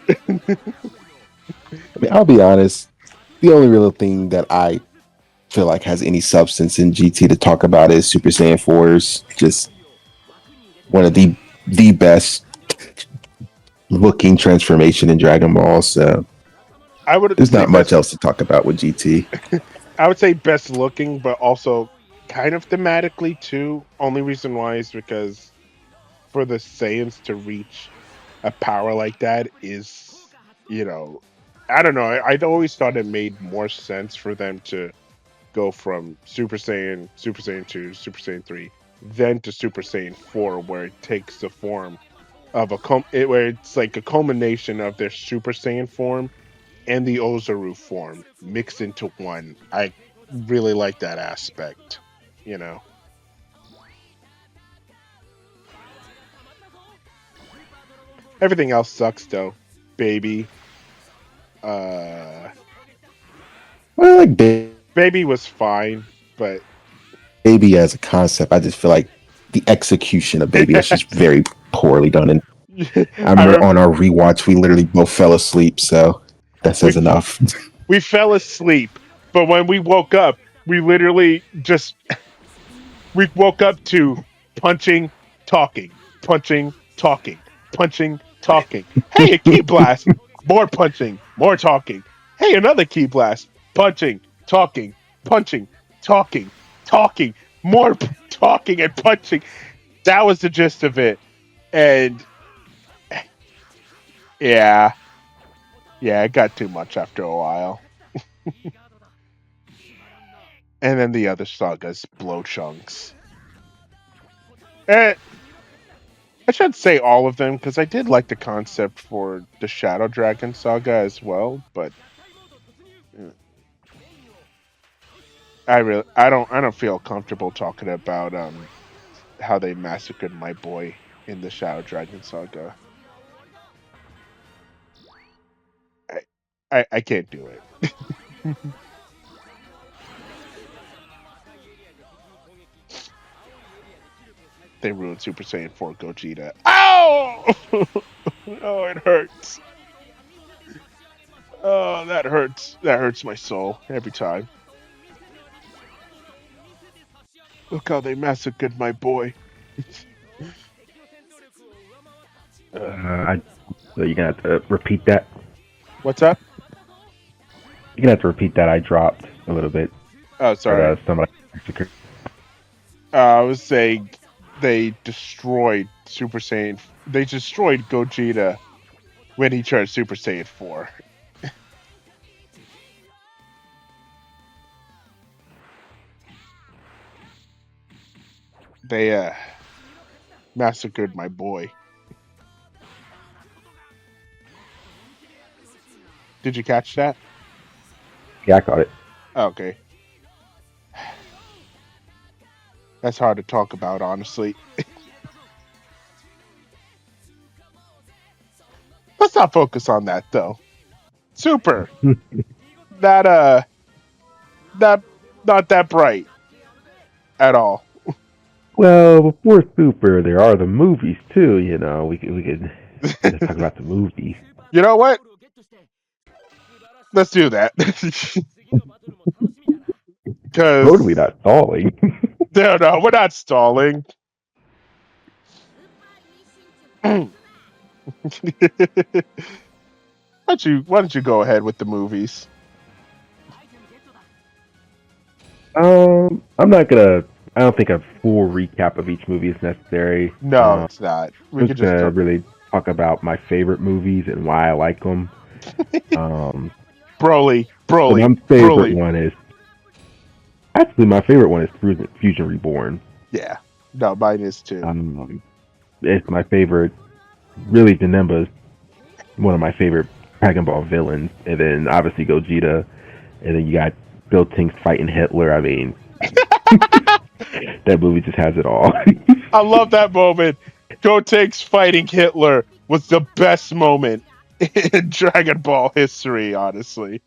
I mean, I'll be honest. The only real thing that I feel like has any substance in GT to talk about is Super Saiyan 4's just one of the best looking transformation in Dragon Ball. So I would there's say not much else to talk about with GT. I would say best looking, but also kind of thematically too. Only reason why is because for the Saiyans to reach a power like that is, I don't know. I'd always thought it made more sense for them to go from Super Saiyan 2, Super Saiyan 3, then to Super Saiyan 4, where it takes the form of where it's like a culmination of their Super Saiyan form and the Ozaru form mixed into one. I really like that aspect, you know. Everything else sucks though. Baby. Uh Well, like Baby was fine, but Baby as a concept, I just feel like the execution of Baby was just very poorly done. And I I remember rem- on our rewatch, we literally both fell asleep. So that we says enough. we fell asleep, but when we woke up, we literally just we woke up to punching, talking, punching, talking, punching, talking. Hey, a key blast. More punching, more talking. Hey, another key blast. Punching, talking, punching, talking, talking, more talking and punching. That was the gist of it. And yeah, yeah, it got too much after a while. And then the other sagas blow chunks. Eh, I should say all of them because I did like the concept for the Shadow Dragon saga as well, but eh, I don't feel comfortable talking about how they massacred my boy in the Shadow Dragon Saga. I can't do it. They ruined Super Saiyan 4 Gogeta. Ow! Oh, it hurts. Oh, that hurts. That hurts my soul every time. Look how they massacred my boy. So you're gonna have to repeat that. What's up? You're gonna have to repeat that. I dropped a little bit. Oh, sorry. Somebody. I was saying they destroyed Super Saiyan. They destroyed Gogeta when he turned Super Saiyan 4. They massacred my boy. Did you catch that? Yeah, I caught it. Okay. That's hard to talk about, honestly. Let's not focus on that though. Super. That not that bright at all. Well, before Super, there are the movies too. You know, we could just talk about the movies. You know what? Let's do that. Because Totally not stalling. no, we're not stalling. why don't you go ahead with the movies? I'm not gonna. I don't think a full recap of each movie is necessary. No, it's not. We I'm could just just gonna really talk about my favorite movies and why I like them. Broly. So my favorite one is actually my favorite one is Fusion Reborn. Yeah. No, mine is too. It's my favorite. Really, Janemba's one of my favorite Dragon Ball villains, and then obviously Gogeta, and then you got Gotenks fighting Hitler. I mean, that movie just has it all. I love that moment. Gotenks fighting Hitler was the best moment in Dragon Ball history, honestly.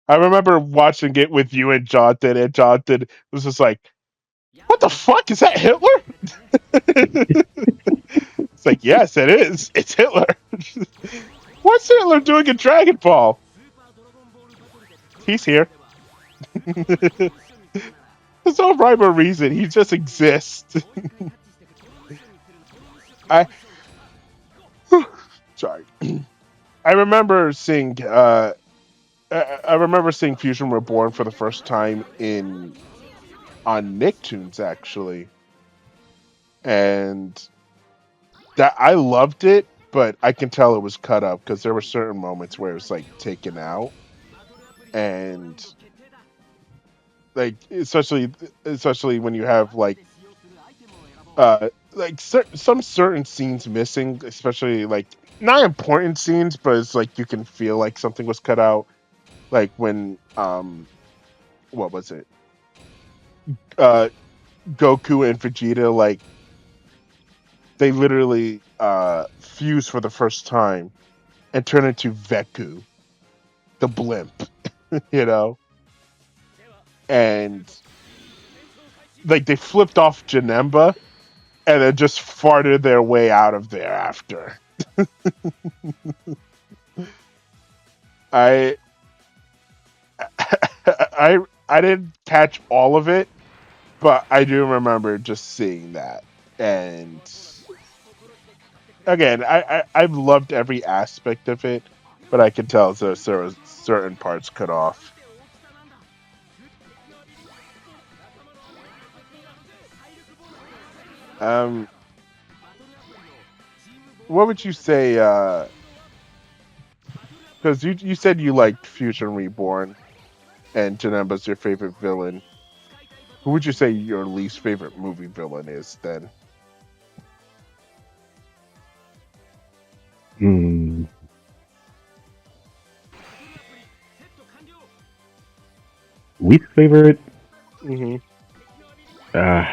I remember watching it with you and Jonathan was just like, what the fuck? Is that Hitler? It's like, yes, it is. It's Hitler. What's Hitler doing in Dragon Ball? He's here. There's no rhyme or reason. He just exists. Sorry. I remember seeing Fusion Reborn for the first time on Nicktoons actually. And that I loved it, but I can tell it was cut up because there were certain moments where it was like taken out. And like especially when you have some certain scenes missing, especially like not important scenes, but it's like you can feel like something was cut out, like when what was it, Goku and Vegeta, like they literally fuse for the first time and turn into Veku the blimp. You know, and like they flipped off Janemba and then just farted their way out of there after. I I didn't catch all of it, but I do remember just seeing that. And again, I've loved every aspect of it, but I can tell there was certain parts cut off. What would you say? Because you said you liked Fusion Reborn, and Janemba's your favorite villain. Who would you say your least favorite movie villain is then? Least favorite? Mm-hmm. Uh,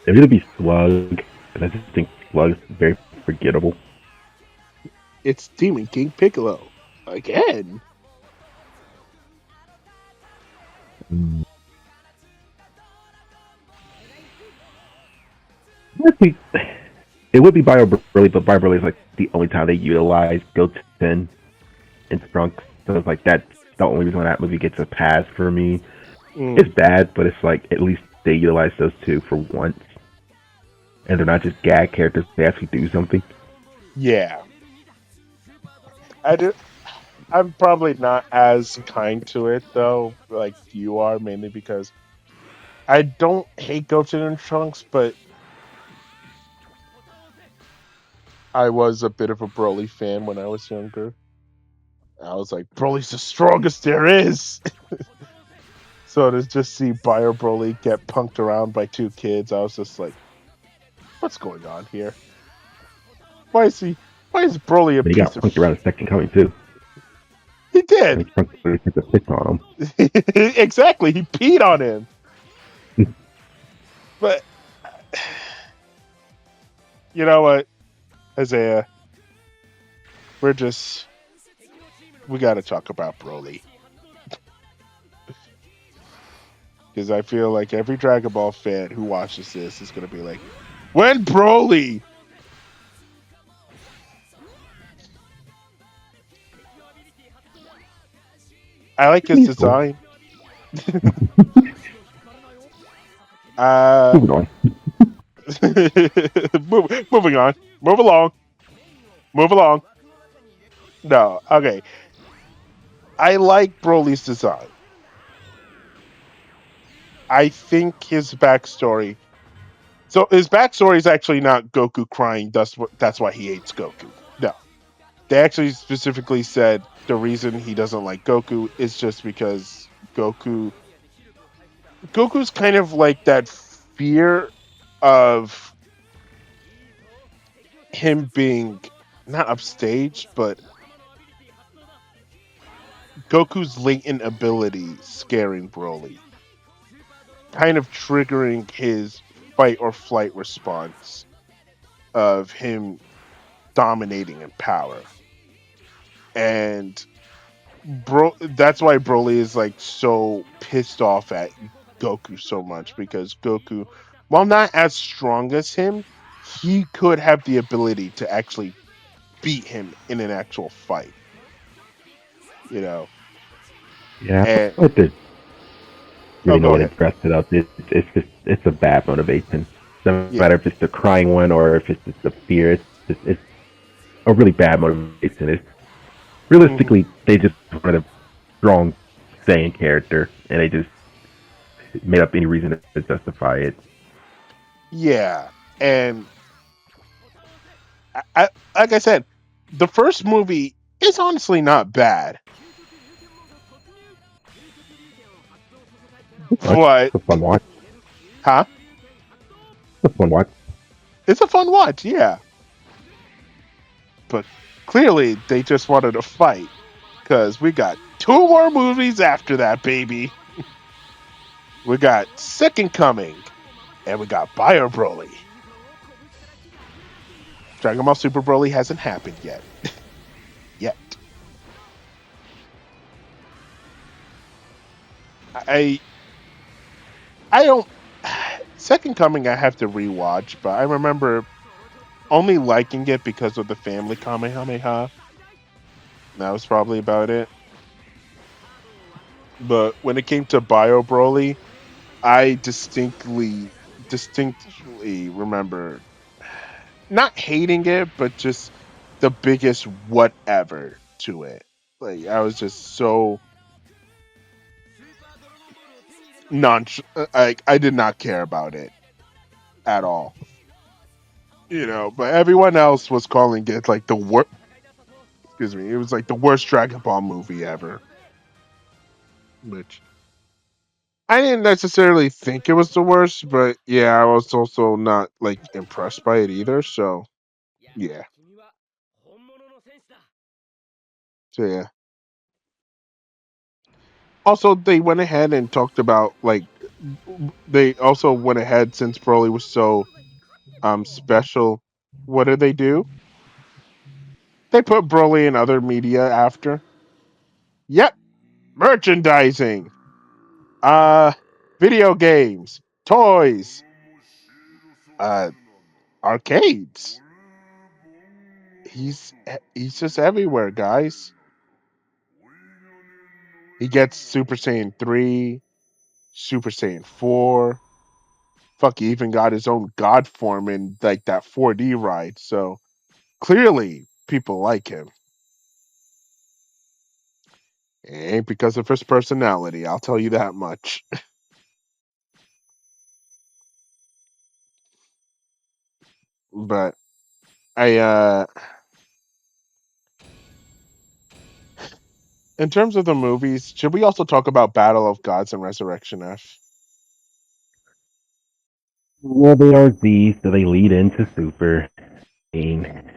It would be Slug, and I just think Slug is very forgettable. It's Demon King Piccolo again. It would be Bio Broly, but Bio Broly is like the only time they utilize Goten and Trunks. So it's like that's the only reason why that movie gets a pass for me. Mm, It's bad, but it's like at least they utilize those two for once, and they're not just gag characters. They actually do something. yeah, I do. I'm probably not as kind to it though, like you are, mainly because I don't hate Goten and Trunks, but I was a bit of a Broly fan when I was younger. I was like, Broly's the strongest there is. So to just see Bio Broly get punked around by two kids, I was just like, what's going on here? Why is Broly a But he got piece of punked around a second coming too. He I did. mean, Trunks really took a piss on him. Exactly. He peed on him. But you know what, Isaiah? We gotta talk about Broly. Because I feel like every Dragon Ball fan who watches this is gonna be like, when Broly? I like his He's cool. design. Moving on. Moving on. Move along. Move along. No, okay. I like Broly's design. I think his backstory. So his backstory is actually not Goku crying. That's why he hates Goku. No, they actually specifically said the reason he doesn't like Goku is just because Goku's kind of like that fear of him being not upstage, but Goku's latent ability scaring Broly, kind of triggering his fight or flight response of him dominating in power. And that's why Broly is like so pissed off at Goku so much, because Goku, while not as strong as him, he could have the ability to actually beat him in an actual fight. You know. Yeah, And but there's really no go way to ahead. dress it up. It's a bad motivation. No Yeah. matter if it's the crying one or if it's just the fear. It's a really bad motivation. It's realistically they just wanted a strong, sane character, and they just made up any reason to justify it. Yeah, and I like I said, the first movie is honestly not bad, but It's a fun watch. huh? It's a fun watch. It's a fun watch, yeah. But clearly, they just wanted to fight, because we got two more movies after that, baby. We got Second Coming, and we got Bio Broly. Dragon Ball Super Broly hasn't happened yet. Yet. I don't. Second Coming, I have to rewatch, but I remember only liking it because of the family Kamehameha. That was probably about it. But when it came to Bio Broly, I distinctly remember not hating it, but just the biggest whatever to it. Like I was just so like I did not care about it at all. You know, but everyone else was calling it like the worst. Excuse me, it was like the worst Dragon Ball movie ever. Which I didn't necessarily think it was the worst, but yeah, I was also not like impressed by it either. So yeah, so yeah. Also, they went ahead and talked about like they also went ahead since Broly was so special. What did they do? They put Broly in other media after. Yep, merchandising, uh, video games, toys, uh, arcades. He's just everywhere, guys. He gets Super Saiyan 3, Super Saiyan 4. Fuck, he even got his own god form in like that 4D ride. So clearly, people like him. It ain't because of his personality, I'll tell you that much. But I in terms of the movies, should we also talk about Battle of Gods and Resurrection F? Well, they are Z, so they lead into Super. I mean,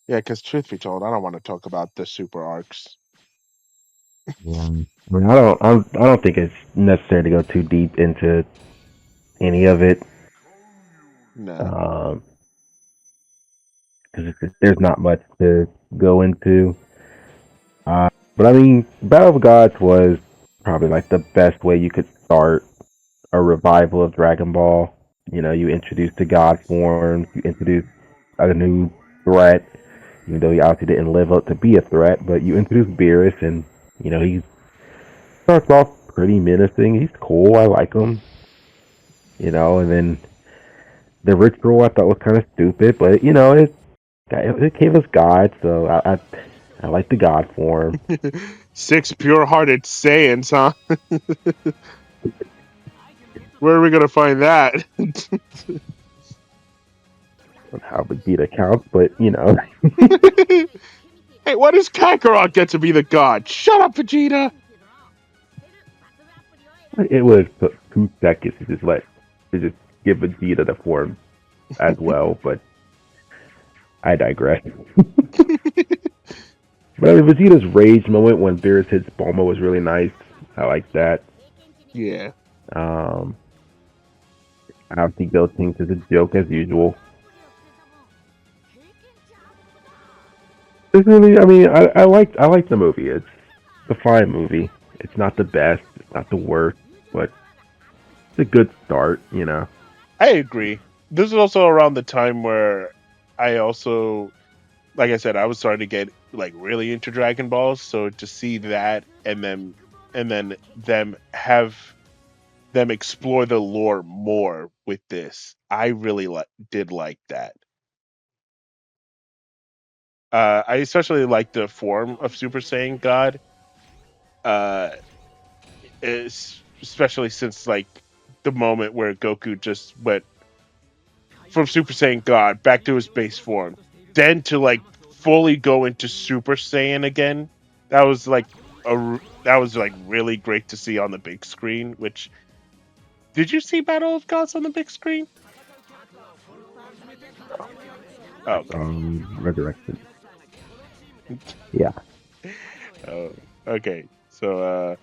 Yeah, because truth be told, I don't want to talk about the super arcs. yeah. I don't think it's necessary to go too deep into any of it. No. Because there's not much to go into. But I mean, Battle of Gods was probably like the best way you could start a revival of Dragon Ball. You know, you introduce the God forms, you introduce a new threat, even though he obviously didn't live up to be a threat, but you introduce Beerus, and, you know, he starts off pretty menacing. He's cool, I like him. You know, and then the ritual I thought was kind of stupid, but, you know, it gave us God, so I like the God form. 6 pure-hearted Saiyans, huh? Where are we gonna find that? How Vegeta counts, but, you know. Hey, why does Kakarot get to be the god? Shut up, Vegeta! It was 2 seconds to just give Vegeta the form as well, but I digress. But I mean, Vegeta's rage moment when Beerus hits Bulma was really nice. I like that. Yeah. Um, obviously, Gotenks is a joke as usual. It's really, I mean, I like the movie. It's a fine movie. It's not the best. It's not the worst, but it's a good start. You know. I agree. This is also around the time where I also, like I said, I was starting to get like really into Dragon Balls. So to see that and then them have them explore the lore more with this, I really did like that. I especially like the form of Super Saiyan God. Uh, especially since like the moment where Goku just went from Super Saiyan God back to his base form, then to like fully go into Super Saiyan again. That was like that was like really great to see on the big screen. Which did you see Battle of Gods on the big screen? Oh, okay. Resurrection. Yeah. Oh, okay. So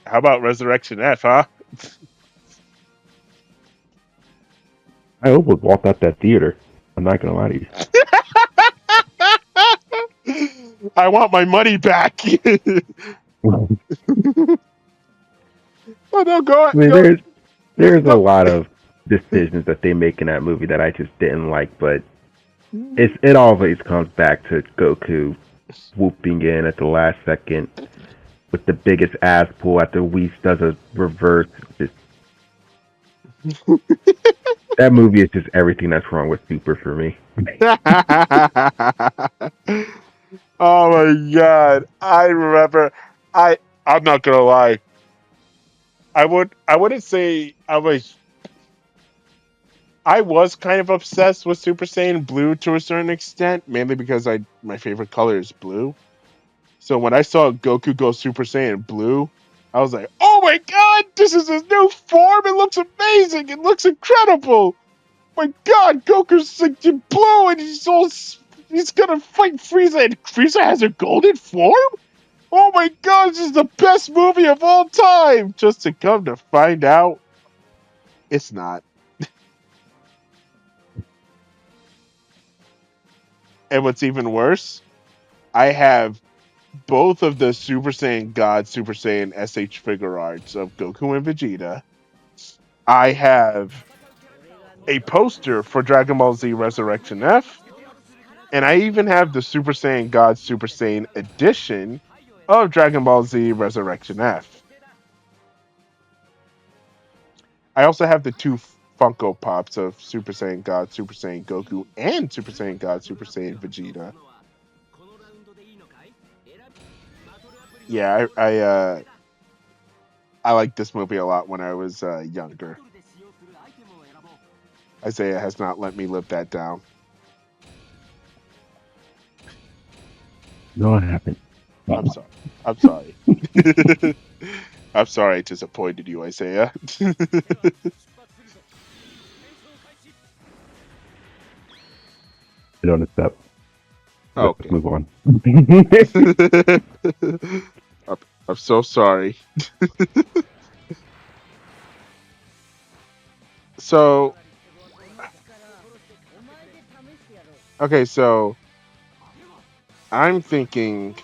how about Resurrection F, huh? I almost walked out that theater. I'm not gonna lie to you. I want my money back. I Oh no, go mean, go. there's a No. lot of decisions that they make in that movie that I just didn't like, but it always comes back to Goku swooping in at the last second with the biggest ass pull after Whis does a reverse. Just, that movie is just everything that's wrong with Super for me. Oh my god. I remember I'm not gonna lie. I wouldn't say I was kind of obsessed with Super Saiyan Blue to a certain extent, mainly because my favorite color is blue. So when I saw Goku go Super Saiyan Blue, I was like, "Oh my god, this is his new form! It looks amazing! It looks incredible! My god, Goku's like blue and he's gonna fight Frieza, and Frieza has a golden form? oh my god, this is the best movie of all time! Just to come to find out, it's not. And what's even worse, I have both of the Super Saiyan God, Super Saiyan SH figure arts of Goku and Vegeta. I have a poster for Dragon Ball Z Resurrection F. And I even have the Super Saiyan God, Super Saiyan edition of Dragon Ball Z Resurrection F. I also have the two Funko Pops of Super Saiyan God, Super Saiyan Goku, and Super Saiyan God, Super Saiyan Vegeta. Yeah, I liked this movie a lot when I was younger. Isaiah has not let me live that down. No, it happened. I'm sorry. I'm sorry. I'm sorry I disappointed you, Isaiah. I don't accept. Okay. Let's move on. I'm so sorry. So, okay, so I'm thinking,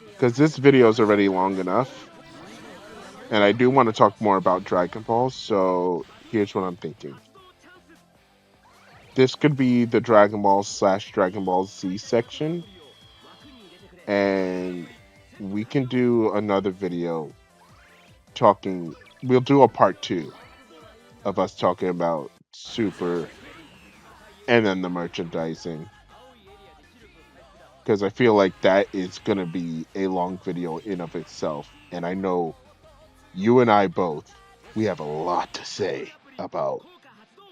because this video is already long enough, and I do want to talk more about Dragon Ball, so here's what I'm thinking. This could be the Dragon Ball / Dragon Ball Z section, and we can do another video talking. We'll do a part 2 of us talking about Super and then the merchandising. Because I feel like that is going to be a long video in of itself. And I know you and I both, we have a lot to say about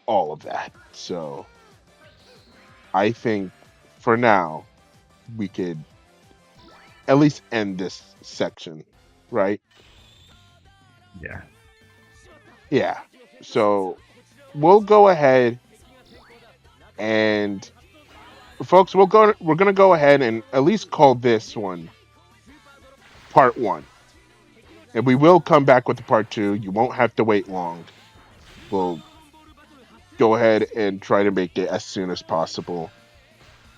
all of that. So I think for now, we could at least end this section, right? Yeah. Yeah. So we'll go ahead and folks, we're going to go ahead and at least call this one part 1. And we will come back with the part 2. You won't have to wait long. We'll go ahead and try to make it as soon as possible.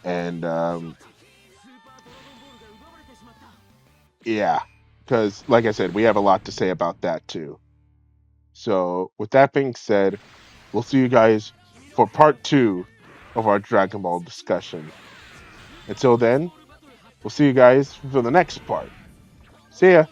And yeah, because like I said, we have a lot to say about that too. So with that being said, we'll see you guys for part 2 of our Dragon Ball discussion. Until then, we'll see you guys for the next part. See ya.